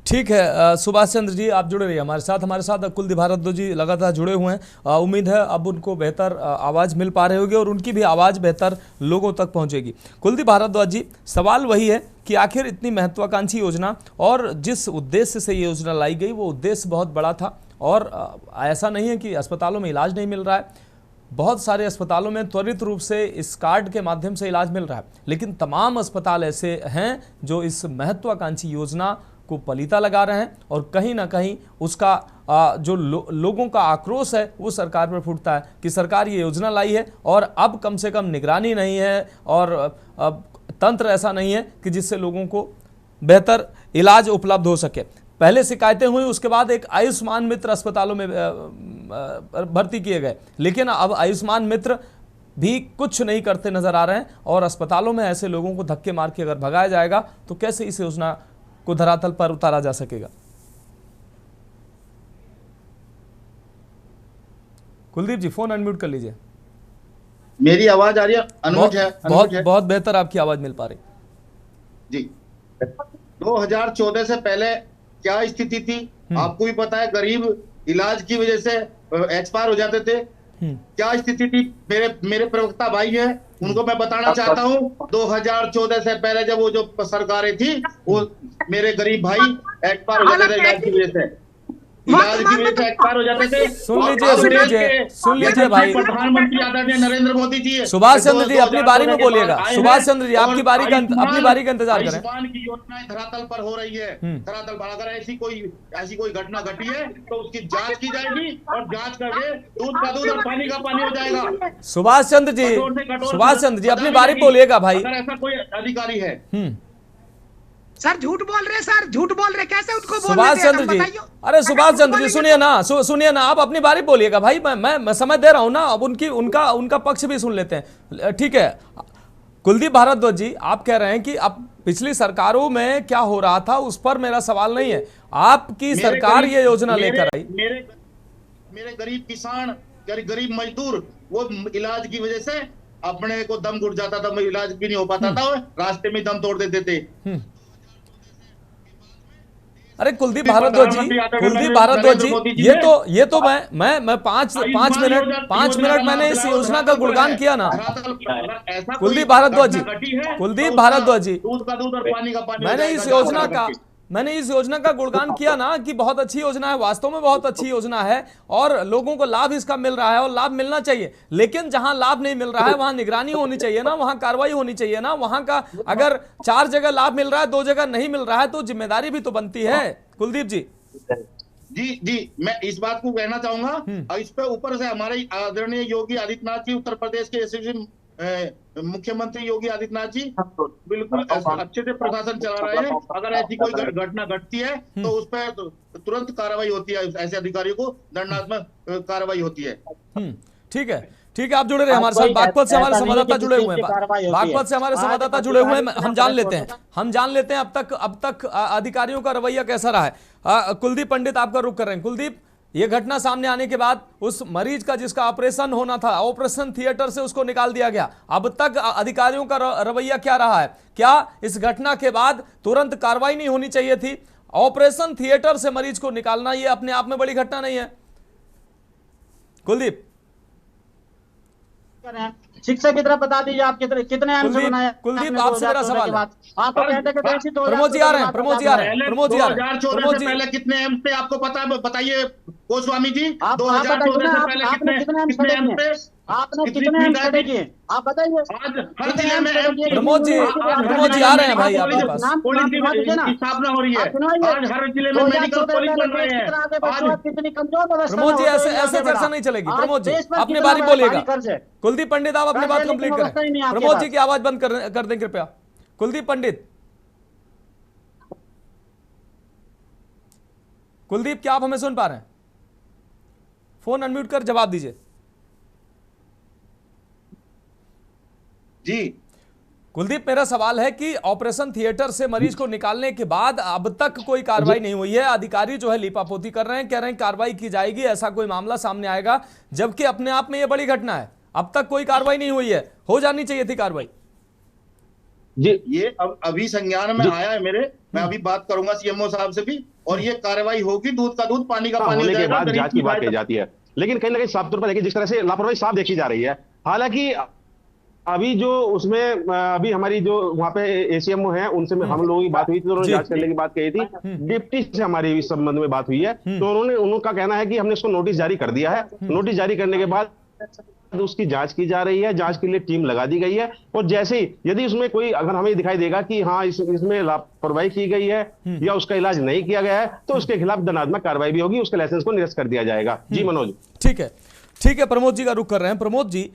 ठीक है। सुभाष चंद्र जी आप जुड़े रहिए हमारे साथ कुलदीप भारद्वाज जी लगातार जुड़े हुए हैं। उम्मीद है अब उनको बेहतर आवाज़ मिल पा रहे होगी और उनकी भी आवाज़ बेहतर लोगों तक पहुंचेगी। कुलदीप भारद्वाज जी, सवाल वही है कि आखिर इतनी महत्वाकांक्षी योजना और जिस उद्देश्य से ये योजना लाई गई वो उद्देश्य बहुत बड़ा था और ऐसा नहीं है कि अस्पतालों में इलाज नहीं मिल रहा है। बहुत सारे अस्पतालों में त्वरित रूप से इस कार्ड के माध्यम से इलाज मिल रहा है, लेकिन तमाम अस्पताल ऐसे हैं जो इस महत्वाकांक्षी योजना को पलीता लगा रहे हैं और कहीं ना कहीं उसका जो लोगों का आक्रोश है वो सरकार पर फूटता है कि सरकार ये योजना लाई है और अब कम से कम निगरानी नहीं है और तंत्र ऐसा नहीं है कि जिससे लोगों को बेहतर इलाज उपलब्ध हो सके। पहले शिकायतें हुई, उसके बाद एक आयुष्मान मित्र अस्पतालों में भर्ती किए गए, लेकिन अब आयुष्मान मित्र भी कुछ नहीं करते नजर आ रहे हैं और अस्पतालों में ऐसे लोगों को धक्के मार के अगर भगाया जाएगा तो कैसे इस योजना को धरातल पर उतारा जा सकेगा? कुलदीप जी फोन अनम्यूट कर लीजिए। मेरी आवाज आ रही है? अनुज है, बहुत बेहतर आपकी आवाज मिल पा रही जी। 2014 से पहले क्या स्थिति थी आपको भी पता है। गरीब इलाज की वजह से एक्सपायर हो जाते थे। क्या स्थिति थी? मेरे प्रवक्ता भाई हैं, उनको मैं बताना चाहता हूँ 2014 से पहले जब वो जो सरकारें थी वो मेरे गरीब भाई एक्सपायर हो जाते थे इलाज की वजह से। इलाज की वजह से एक्सपायर हो जाते थे। सुन लीजिए भाई, प्रधानमंत्री आदरणीय नरेंद्र मोदी जी। सुभाष चंद्र जी अपनी बारी में बोलिएगा। सुभाष चंद्र जी अपनी बारी का इंतजार करें। आयुष्मान की योजनाएं धरातल पर हो रही है। धरातल पर अगर ऐसी कोई घटना घटी है तो उसकी जांच की जाएगी और जांच करके दूध का दूध और पानी का पानी हो जाएगा। सुभाष चंद्र जी अपनी बारी बोलिएगा भाई। अगर ऐसा कोई अधिकारी है सर झूठ बोल रहे, सर झूठ बोल रहे, कैसे उसको बोल सुभाष चंद्र जी? अरे सुभाष चंद्र जी सुनिए ना, आप अपनी बारी बोलिएगा भाई। मैं समय दे रहा हूं ना, अब उनका पक्ष भी सुन लेते हैं। ठीक है कुलदीप भारद्वाज जी, आप कह रहे हैं कि अब पिछली सरकारों में क्या हो रहा था उस पर मेरा सवाल नहीं है, आपकी सरकार ये योजना लेकर आई। मेरे गरीब किसान, गरीब मजदूर वो इलाज की वजह से अपने को दम घुट जाता था, इलाज भी नहीं हो पाता था, रास्ते में दम तोड़ देते थे। अरे कुलदीप भारद्वाज जी, ये तो मैं पांच मिनट मैंने इस योजना का गुणगान किया ना। कुलदीप भारद्वाज जी, मैंने इस योजना का गुणगान किया ना कि बहुत अच्छी योजना है, वास्तव में बहुत अच्छी योजना है और लोगों को लाभ इसका मिल रहा है और लाभ मिलना चाहिए। लेकिन जहां लाभ नहीं मिल रहा है वहां निगरानी होनी चाहिए ना, वहां कार्रवाई होनी चाहिए ना। वहां का अगर 4 जगह लाभ मिल रहा है, 2 जगह नहीं मिल रहा है तो जिम्मेदारी भी तो बनती है। कुलदीप जी जी मैं इस बात को कहना चाहूंगा और इस पे ऊपर से हमारे आदरणीय योगी आदित्यनाथ जी उत्तर प्रदेश के यशस्वी मुख्यमंत्री योगी आदित्यनाथ जी बिल्कुल अच्छे से प्रशासन चला रहे हैं। अगर ऐसी कोई घटना घटती है तो उस पर तुरंत कार्रवाई होती है, ऐसे अधिकारियों को दंडात्मक कार्रवाई होती है। ठीक है, ठीक है, आप जुड़े रहे हमारे साथ। बागपत से हमारे संवाददाता जुड़े हुए हैं, बागपत से हमारे संवाददाता जुड़े हुए हैं। हम जान लेते हैं अब तक अधिकारियों का रवैया कैसा रहा है। कुलदीप पंडित आपका रुख कर रहे हैं। कुलदीप, ये घटना सामने आने के बाद उस मरीज का जिसका ऑपरेशन होना था, ऑपरेशन थिएटर से उसको निकाल दिया गया, अब तक अधिकारियों का रवैया क्या रहा है? क्या इस घटना के बाद तुरंत कार्रवाई नहीं होनी चाहिए थी? ऑपरेशन थिएटर से मरीज को निकालना ये अपने आप में बड़ी घटना नहीं है? कुलदीप, शिक्षा की तरफ बता दीजिए, आप कितने एम्स बनाए? कुलदीप, आपसे मेरा सवाल है। आप तो कहते कि प्रमोद जी आ रहे हैं, प्रमोद जी आ रहे हैं, प्रमोद जी आ रहे हैं। 2014 से पहले कितने एम्स थे आपको पता है? बताइए गोस्वामी जी, 2014 से पहले कितने एम्स थे? आपने कितने एम्स खड़े किए? आप बताइए। आज हर जिले में प्रमोद जी आ रहे हैं भाई आपके पास। की स्थापना हो रही है, आज हर जिले में मेडिकल कॉलेज बन रहे हैं। कितनी कमजोर व्यवस्था। प्रमोद जी ऐसे चर्चा नहीं चलेगी। प्रमोद जी अपनी बारी बोलिएगा। कुलदीप पंडित, आप अपनी बात कंप्लीट करें। प्रमोद जी की आवाज बंद कर दें कृपया। कुलदीप पंडित, कुलदीप, क्या आप हमें सुन पा रहे हैं? फोन अनम्यूट कर जवाब दीजिए। जी कुलदीप, मेरा सवाल है कि ऑपरेशन थिएटर से मरीज को निकालने के बाद अब तक कोई कार्रवाई नहीं हुई है। अधिकारी जो है लीपापोती कर रहे हैं, कह रहे हैं कार्रवाई की जाएगी, ऐसा कोई मामला सामने आएगा, जबकि अपने आप में यह बड़ी घटना है। अब तक कोई कार्रवाई नहीं हुई है, हो जानी चाहिए थी कार्रवाई। जी, ये अभी संज्ञान में आया है मेरे, मैं अभी बात करूंगा सीएमओ साहब से भी, और ये कार्रवाई होगी। दूध का दूध, पानी का पानी होने के बाद जांच की बात की जाती है। लेकिन कहीं ना कहीं साफ तौर पर देखिए, जिस तरह से लापरवाही साफ देखी जा रही है, हालांकि अभी जो उसमें अभी हमारी जो वहाँ पे एसीएमओ है, उनसे हम लोगों की बात हुई थी, तो उन्होंने जांच करने की बात कही थी। डिप्टी से हमारी इस संबंध में बात हुई है, तो उनका कहना है कि हमने इसको नोटिस जारी कर दिया है। नोटिस जारी करने के बाद उसकी जांच की जा रही है, जांच के लिए टीम लगा दी गई है, और जैसे ही यदि उसमें कोई अगर हमें दिखाई देगा कि हाँ इसमें लापरवाही की गई है या उसका इलाज नहीं किया गया है, तो उसके खिलाफ दंडात्मक कार्रवाई भी होगी, उसके लाइसेंस को निरस्त कर दिया जाएगा। जी मनोज। ठीक है, प्रमोद जी का रुख कर रहे हैं। प्रमोद जी,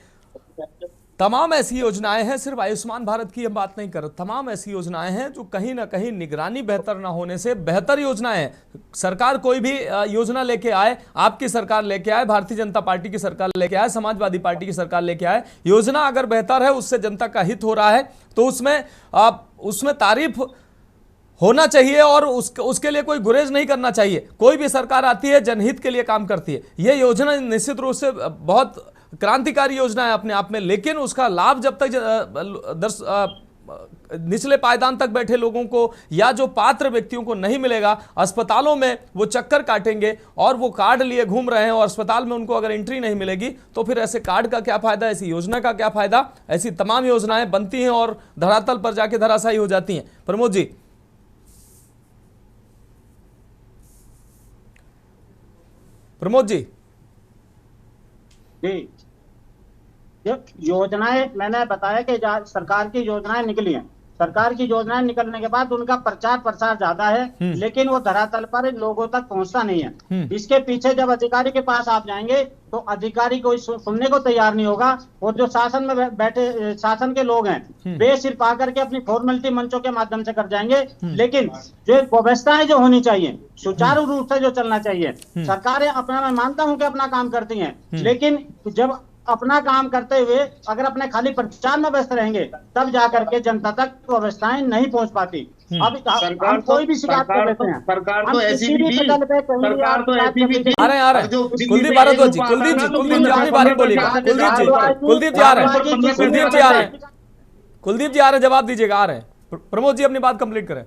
तमाम ऐसी योजनाएं हैं, सिर्फ आयुष्मान भारत की हम बात नहीं कर रहे, तमाम ऐसी योजनाएं हैं जो कहीं ना कहीं निगरानी बेहतर ना होने से बेहतर योजनाएं हैं। सरकार कोई भी योजना लेके आए, आपकी सरकार लेके आए, भारतीय जनता पार्टी की सरकार लेके आए, समाजवादी पार्टी की सरकार लेके आए, योजना अगर बेहतर है, उससे जनता का हित हो रहा है, तो उसमें तारीफ होना चाहिए और उसके लिए कोई गुरेज नहीं करना चाहिए। कोई भी सरकार आती है, जनहित के लिए काम करती है। यह योजना निश्चित रूप से बहुत क्रांतिकारी योजना है अपने आप में, लेकिन उसका लाभ जब तक निचले पायदान तक बैठे लोगों को या जो पात्र व्यक्तियों को नहीं मिलेगा, अस्पतालों में वो चक्कर काटेंगे और वो कार्ड लिए घूम रहे हैं और अस्पताल में उनको अगर एंट्री नहीं मिलेगी, तो फिर ऐसे कार्ड का क्या फायदा, ऐसी योजना का क्या फायदा? ऐसी तमाम योजनाएं बनती हैं और धरातल पर जाके धराशायी हो जाती हैं। प्रमोद जी, प्रमोद जी। योजनाएं मैंने बताया कि सरकार की योजनाएं निकली हैं, सरकार की योजनाएं निकलने के बाद उनका प्रचार प्रसार ज्यादा है, लेकिन वो धरातल पर लोगों तक पहुंचता नहीं है। इसके पीछे जब अधिकारी के पास आप जाएंगे तो अधिकारी कोई सुनने को तैयार नहीं होगा, और जो शासन में बैठे शासन के लोग हैं वे सिर्फ आकर के अपनी फॉर्मेलिटी मंचों के माध्यम से कर जाएंगे, लेकिन जो व्यवस्थाएं जो होनी चाहिए, सुचारू रूप से जो चलना चाहिए, सरकारें अपना, मैं मानता हूं कि अपना काम करती हैं, लेकिन जब अपना काम करते हुए अगर अपने खाली प्रचार में व्यस्त रहेंगे, तब जाकर के जनता तक व्यवस्थाएं नहीं पहुंच पाती। अब हम कोई भी शिकायत कर लेते हैं, सरकार तो ऐसी भी आ रहे हैं कुलदीप भारद्वाज जी, कुलदीप जी अपनी बारी बोलिएगा। कुलदीप जी आ रहे हैं, जवाब दीजिएगा। आ रहे हैं प्रमोद जी, अपनी बात कंप्लीट करें।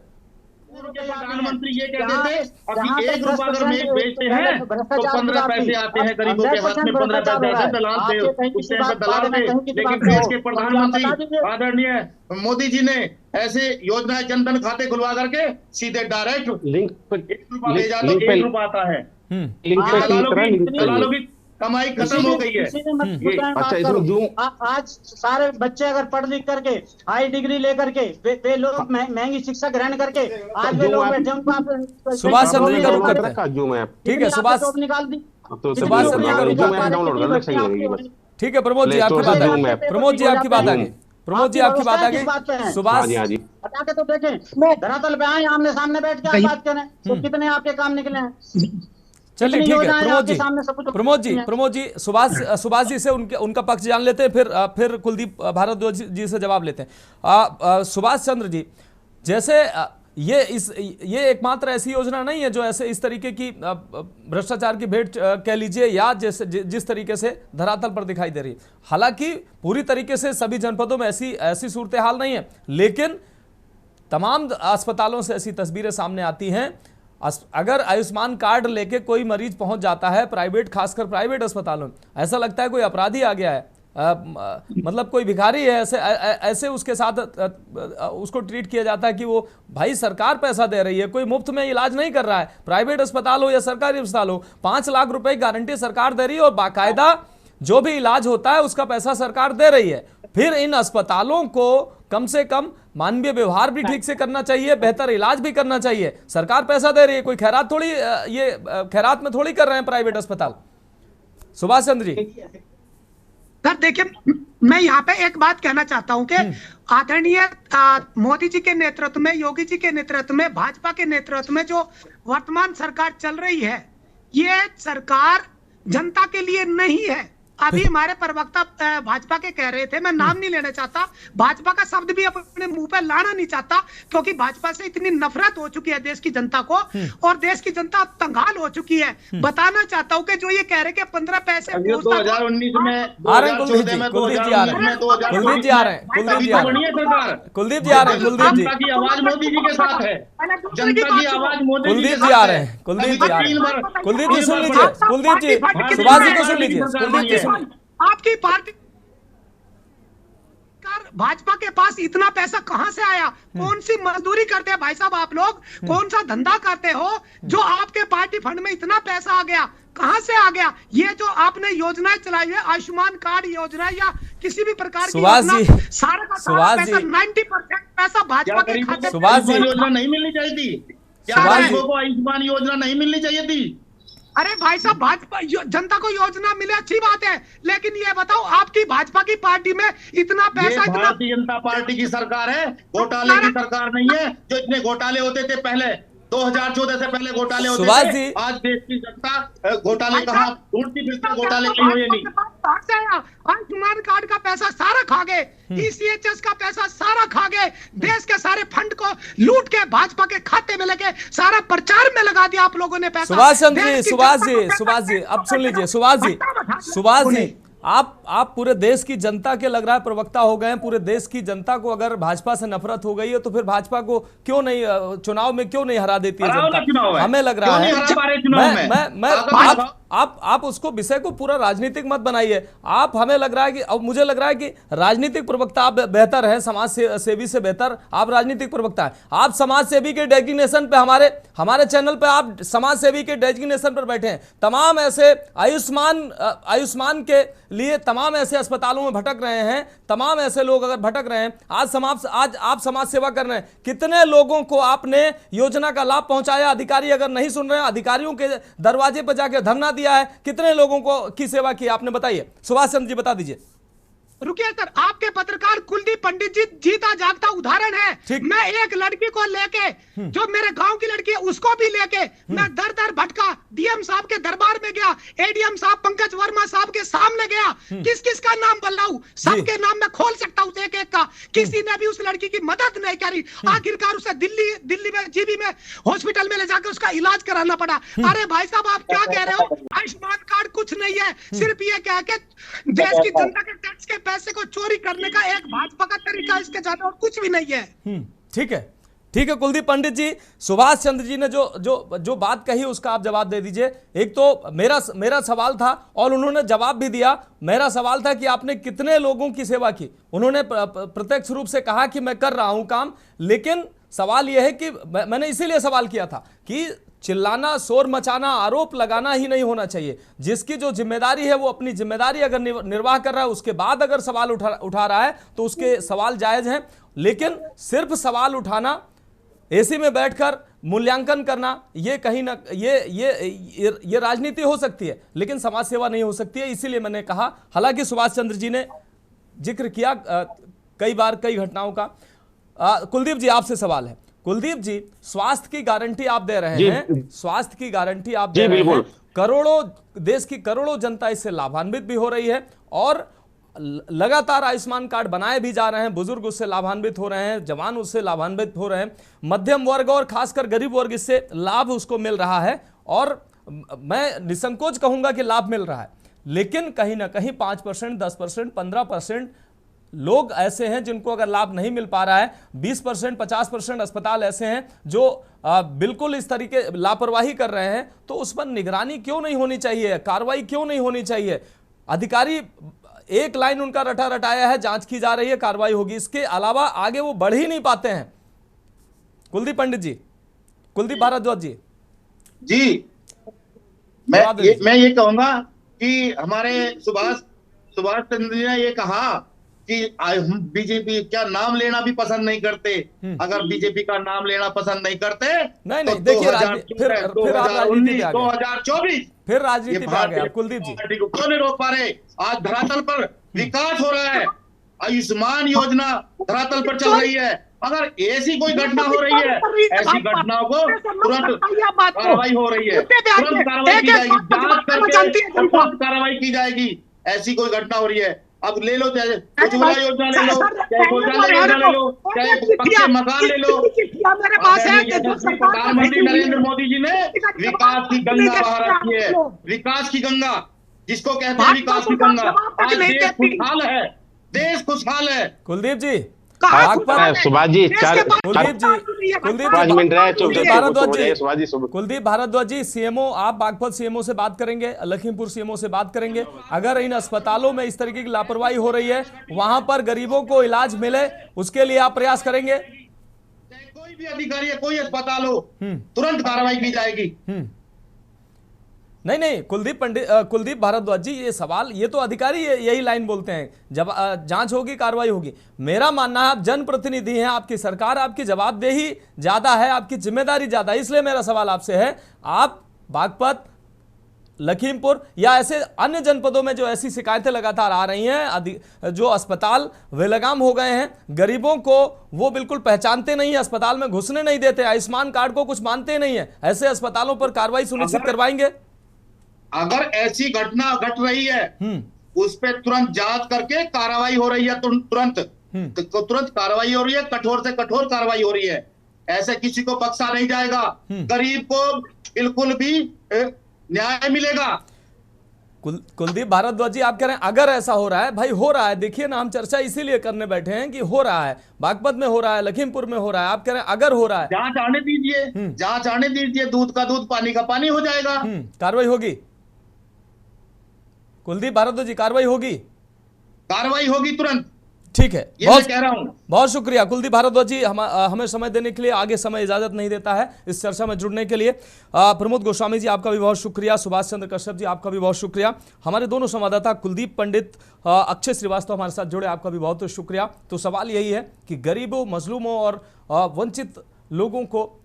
प्रधानमंत्री ये कहते थे अभी 1 रुपया अगर मेज बेचते हैं तो 15 पैसे आते हैं गरीबों के हाथ में, 15 पैसे आते हैं दलाल थे, उस टाइम पर दलाल थे, लेकिन देश के प्रधानमंत्री आदरणीय मोदी जी ने ऐसे योजना जनधन खाते खुलवा करके सीधे डायरेक्ट लिंक 1 रुपया भेजा तो 1 रुपया आता है। दलालों की कमाई खत्म हो गई है। अच्छा, इसमें आज सारे बच्चे अगर पढ़ लिख करके हाई डिग्री लेकर के वे लोग महंगी शिक्षा ग्रहण करके आज वे लोग बैठे, उनको सुभाष चंद्र जी का रुख करते हैं। ठीक है, सुभाष निकाल दी, तो सुभाष चंद्र जी का रुख डाउनलोड कर सही लगेगी बस। ठीक है प्रमोद जी, आपकी बात आगे। प्रमोद जी आपकी बात आगे। प्रमोद जी आपकी बात आगे। सुभाष बता के तो देखें, धरातल पे आए, आमने सामने बैठ के आप बात करें तो कितने आपके काम निकले हैं। चलिए ठीक है प्रमोद जी सुभाष जी से उनका पक्ष जान लेते हैं, फिर कुलदीप भारद्वाज जी से जवाब लेते हैं। सुभाष चंद्र जी, जैसे ये एकमात्र ऐसी योजना नहीं है जो ऐसे इस तरीके की भ्रष्टाचार की भेंट कह लीजिए या जिस तरीके से धरातल पर दिखाई दे रही है। हालांकि पूरी तरीके से सभी जनपदों में ऐसी सूरत हाल नहीं है, लेकिन तमाम अस्पतालों से ऐसी तस्वीरें सामने आती हैं। अगर आयुष्मान कार्ड लेके कोई मरीज पहुंच जाता है प्राइवेट, खासकर प्राइवेट अस्पतालों में, ऐसा लगता है कोई अपराधी आ गया है, मतलब कोई भिखारी है, ऐसे उसके साथ उसको ट्रीट किया जाता है कि वो भाई सरकार पैसा दे रही है, कोई मुफ्त में इलाज नहीं कर रहा है। प्राइवेट अस्पताल हो या सरकारी अस्पताल हो, 5 लाख रुपए की गारंटी सरकार दे रही है और बाकायदा जो भी इलाज होता है उसका पैसा सरकार दे रही है। फिर इन अस्पतालों को कम से कम मानवीय व्यवहार भी ठीक से करना चाहिए, बेहतर इलाज भी करना चाहिए। सरकार पैसा दे रही है, कोई खैरात थोड़ी, ये खैरात में थोड़ी कर रहे हैं प्राइवेट अस्पताल। सुभाष चंद्र जी। सर देखिए, मैं यहाँ पे एक बात कहना चाहता हूँ कि आदरणीय मोदी जी के नेतृत्व में, योगी जी के नेतृत्व में, भाजपा के नेतृत्व में जो वर्तमान सरकार चल रही है, ये सरकार जनता के लिए नहीं है। अभी हमारे प्रवक्ता भाजपा के कह रहे थे, मैं नाम नहीं लेना चाहता, भाजपा का शब्द भी अपने मुंह पे लाना नहीं चाहता, क्योंकि भाजपा से इतनी नफरत हो चुकी है देश की जनता को, और देश की जनता तंगाल हो चुकी है। बताना चाहता हूँ कि जो ये कह रहे कि 15 पैसे 2019 में आ रहे हैं कुलदीप जी आ रहे हैं, कुलदीप जी आ रहे हैं, कुलदीप जी आ रहे हैं, कुलदीप जी आ रहे हैं, कुलदीप जी, जनता की आवाज मोदी जी के साथ है, जनता की आवाज मोदी जी कुलदीप जी आ रहे हैं, कुलदीप जी आ रहे हैं, कुलदीप जी सुन लीजिए, कुलदीप जी, सुभाष जी को सुन लीजिए, कुलदीप जी आपकी पार्टी भाजपा के पास इतना पैसा कहां से आया? कौन सी मजदूरी करते हैं भाई साहब आप लोग? कौन सा धंधा करते हो जो आपके पार्टी फंड में इतना पैसा आ गया? कहां से आ गया? ये जो आपने योजनाएं चलाई है, आयुष्मान कार्ड योजना या किसी भी प्रकार की योजना, सारा का सारा पैसा 90% पैसा भाजपा के खाते में। योजना नहीं मिलनी चाहिए थी क्या? गरीबों को आयुष्मान योजना नहीं मिलनी चाहिए थी? अरे भाई साहब, भाजपा जनता को योजना मिले अच्छी बात है, लेकिन ये बताओ आपकी भाजपा की पार्टी में इतना पैसा, भारतीय जनता पार्टी की सरकार है, घोटाले की सरकार नहीं है। जो इतने घोटाले होते थे पहले 2014 से पहले घोटाले होते थे, आज देश की जनता घोटाले कहाँ ढूंढती फिरती, घोटाले कहीं हुए नहीं। आयुष्मान कार्ड का पैसा सारा खा गए, ECHS का पैसा सारा खा गए, देश के सारे फंड को लूट के भाजपा के खाते में लगे, सारा प्रचार में लगा दिया आप लोगों ने पैसा। सुभाष चंद्र जी, सुभाष जी अब सुन लीजिए, सुभाष जी आप पूरे देश की जनता के लग रहा है प्रवक्ता हो गए हैं। पूरे देश की जनता को अगर भाजपा से नफरत हो गई है तो फिर भाजपा को क्यों नहीं चुनाव में क्यों नहीं हरा देती है जनता? हमें लग रहा है आप उसको विषय को पूरा राजनीतिक मत बनाइए। आप हमें लग रहा है कि, अब मुझे लग रहा है कि राजनीतिक प्रवक्ता आप बेहतर है, समाज सेवी से बेहतर आप राजनीतिक प्रवक्ता है। आप समाज सेवी के डेजिग्नेशन पे हमारे चैनल पे आप समाज सेवी के डेजिग्नेशन पर बैठे हैं। तमाम ऐसे आयुष्मान के लिए तमाम ऐसे अस्पतालों में भटक रहे हैं, तमाम ऐसे लोग अगर भटक रहे हैं, आज आप समाज सेवा कर रहे हैं। कितने लोगों को आपने योजना का लाभ पहुंचाया? अधिकारी अगर नहीं सुन रहे हैं, अधिकारियों के दरवाजे पर जाकर धरना दिया है, कितने लोगों को की सेवा की आपने? बताइए सुभाष चंद्र जी, बता दीजिए। रुकिए सर, आपके पत्रकार कुलदीप पंडित जी जीता जागता उदाहरण है। मैं एक लड़की को लेके, जो मेरे गांव की लड़की है उसको भी लेके मैं दर दर भटका, डीएम साहब के दरबार में गया, एडीएम साहब पंकज वर्मा साहब के सामने गया, किस किस का नाम बल्लाऊं, सबके नाम मैं खोल सकता हूं एक एक का। किसी ने भी उस लड़की की मदद नहीं करी। आखिरकार उसे दिल्ली में जीबी में हॉस्पिटल में ले जाकर उसका इलाज कराना पड़ा। अरे भाई साहब, आप क्या कह रहे हो? आयुष्मान कार्ड कुछ नहीं है, सिर्फ ये कह के देश की जनता के टैक्स के पैसे को चोरी करने का एक भाजपा का तरीका, इसके ज्यादा और कुछ भी नहीं है। ठीक है कुलदीप पंडित जी, सुभाष चंद्र जी ने जो बात कही उसका आप जवाब दे दीजिए। एक तो मेरा सवाल था और उन्होंने जवाब भी दिया। मेरा सवाल था कि आपने कितने लोगों की सेवा की। उन्होंने प्रत्यक्ष रूप से कहा कि मैं कर रहा हूं काम, लेकिन सवाल यह है कि मैंने इसीलिए सवाल किया था कि चिल्लाना, शोर मचाना, आरोप लगाना ही नहीं होना चाहिए। जिसकी जो जिम्मेदारी है वो अपनी जिम्मेदारी अगर निर्वाह कर रहा है, उसके बाद अगर सवाल उठा रहा है तो उसके सवाल जायज हैं। लेकिन सिर्फ सवाल उठाना, एसी में बैठकर मूल्यांकन करना ये कहीं ना ये राजनीति हो सकती है, लेकिन समाज सेवा नहीं हो सकती है। इसीलिए मैंने कहा, हालांकि सुभाष चंद्र जी ने जिक्र किया कई बार कई घटनाओं का। कुलदीप जी आपसे सवाल है। कुलदीप जी, स्वास्थ्य की गारंटी आप दे रहे हैं, स्वास्थ्य की गारंटी आप दे रहे हैं, करोड़ों देश की करोड़ों जनता इससे लाभान्वित भी हो रही है और लगातार आयुष्मान कार्ड बनाए भी जा रहे हैं, बुजुर्ग उससे लाभान्वित हो रहे हैं, जवान उससे लाभान्वित हो रहे हैं, मध्यम वर्ग और खासकर गरीब वर्ग इससे लाभ उसको मिल रहा है और मैं निसंकोच कहूंगा कि लाभ मिल रहा है। लेकिन कहीं ना कहीं 5%, 10%, 15% लोग ऐसे हैं जिनको अगर लाभ नहीं मिल पा रहा है। 20%, 50% अस्पताल ऐसे हैं जो बिल्कुल इस तरीके लापरवाही कर रहे हैं। तो उस पर निगरानी क्यों नहीं होनी चाहिए, कार्रवाई क्यों नहीं होनी चाहिए? अधिकारी एक लाइन उनका रटा रटाया है, जांच की जा रही है, कार्रवाई होगी, इसके अलावा आगे वो बढ़ ही नहीं पाते हैं। कुलदीप पंडित जी, कुलदीप भारद्वाज जी। जी, मैं ये कहूंगा कि हमारे सुभाष चंद्र जी ने ये कहा कि हम बीजेपी क्या नाम लेना भी पसंद नहीं करते। अगर बीजेपी का नाम लेना पसंद नहीं करते नहीं, तो देखिए 2019, 2024 फिर राजनीति पे आ गया कुलदीप जी। क्यों नहीं रोक पा रहे? आज धरातल पर विकास हो रहा है, आयुष्मान योजना धरातल पर चल रही है। अगर ऐसी कोई घटना हो रही है, ऐसी घटनाओं को तुरंत कार्रवाई हो रही है, तुरंत कार्रवाई की जाएगी, जांच करके तुरंत कार्रवाई की जाएगी। ऐसी कोई घटना हो रही है, अब ले लो, चाहे उज्ज्वला योजना ले लो, चाहे शौचालय योजना ले लो, चाहे पक्के मकान ले लो। प्रधानमंत्री नरेंद्र मोदी जी ने विकास की गंगा बहा रखी है, विकास की गंगा, जिसको कहते हैं विकास की गंगा। आज देश खुशहाल है, देश खुशहाल है। कुलदीप जी, सुभाष जी, कुलदीप भारद्वाज जी, सीएमओ, आप बागपत सीएमओ से बात करेंगे, लखीमपुर सीएमओ से बात करेंगे। अगर इन अस्पतालों में इस तरीके की लापरवाही हो रही है, वहां पर गरीबों को इलाज मिले, उसके लिए आप प्रयास करेंगे? कोई भी अधिकारी है, कोई अस्पताल हो, तुरंत कार्रवाई की जाएगी। नहीं, कुलदीप भारद्वाज जी, ये सवाल, ये तो अधिकारी यही लाइन बोलते हैं, जब जांच होगी कार्रवाई होगी। मेरा मानना है आप जनप्रतिनिधि हैं, आपकी सरकार, आपकी जवाबदेही ज्यादा है, आपकी जिम्मेदारी ज्यादा है। इसलिए मेरा सवाल आपसे है, आप बागपत, लखीमपुर या ऐसे अन्य जनपदों में जो ऐसी शिकायतें लगातार आ रही हैं, जो अस्पताल बेलगाम हो गए हैं, गरीबों को वो बिल्कुल पहचानते नहीं है, अस्पताल में घुसने नहीं देते, आयुष्मान कार्ड को कुछ मानते नहीं है, ऐसे अस्पतालों पर कार्रवाई सुनिश्चित करवाएंगे? अगर ऐसी घटना घट रही है, उस पर तुरंत जांच करके कार्रवाई हो रही है, तुरंत कार्रवाई हो रही है, कठोर से कठोर कार्रवाई हो रही है। ऐसे किसी को बख्शा नहीं जाएगा, गरीब को बिल्कुल भी न्याय मिलेगा। कुलदीप भारद्वाज जी, आप कह रहे हैं अगर ऐसा हो रहा है, भाई हो रहा है, देखिए ना, हम चर्चा इसीलिए करने बैठे हैं कि हो रहा है, बागपत में हो रहा है, लखीमपुर में हो रहा है, आप कह रहे हैं अगर हो रहा है, जांच आने दीजिए, जांच आने दीजिए, दूध का दूध, पानी का पानी हो जाएगा। कार्रवाई होगी। कुलदीप भारद्वाज जी, कार्रवाई होगी तुरंत। ठीक है, ये कह रहा हूं। बहुत शुक्रिया कुलदीप भारद्वाज जी, हमें समय देने के लिए। आगे समय इजाजत नहीं देता है इस चर्चा में जुड़ने के लिए। प्रमोद गोस्वामी जी, आपका भी बहुत शुक्रिया। सुभाष चंद्र कश्यप जी, आपका भी बहुत शुक्रिया। हमारे दोनों संवाददाता कुलदीप पंडित, अक्षय श्रीवास्तव हमारे साथ जुड़े, आपका भी बहुत शुक्रिया। तो सवाल यही है कि गरीबों, मजलूमों और वंचित लोगों को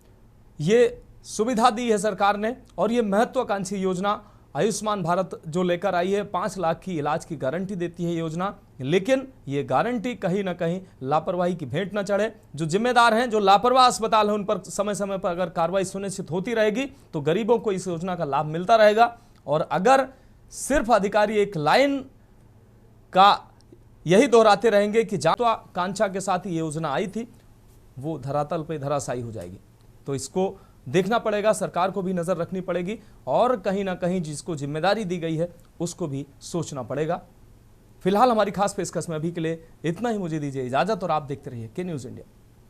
ये सुविधा दी है सरकार ने, और ये महत्वाकांक्षी योजना आयुष्मान भारत जो लेकर आई है, 5 लाख की इलाज की गारंटी देती है योजना। लेकिन ये गारंटी कहीं ना कहीं लापरवाही की भेंट न चढ़े। जो जिम्मेदार हैं, जो लापरवाह अस्पताल हैं, उन पर समय समय पर अगर कार्रवाई सुनिश्चित होती रहेगी तो गरीबों को इस योजना का लाभ मिलता रहेगा। और अगर सिर्फ अधिकारी एक लाइन का यही दोहराते रहेंगे कि महत्वाकांक्षा के साथ ये योजना आई थी, वो धरातल पर धराशायी हो जाएगी। तो इसको देखना पड़ेगा, सरकार को भी नजर रखनी पड़ेगी, और कहीं ना कहीं जिसको जिम्मेदारी दी गई है उसको भी सोचना पड़ेगा। फिलहाल हमारी खास पेशकश में अभी के लिए इतना ही। मुझे दीजिए इजाजत और आप देखते रहिए के न्यूज़ इंडिया।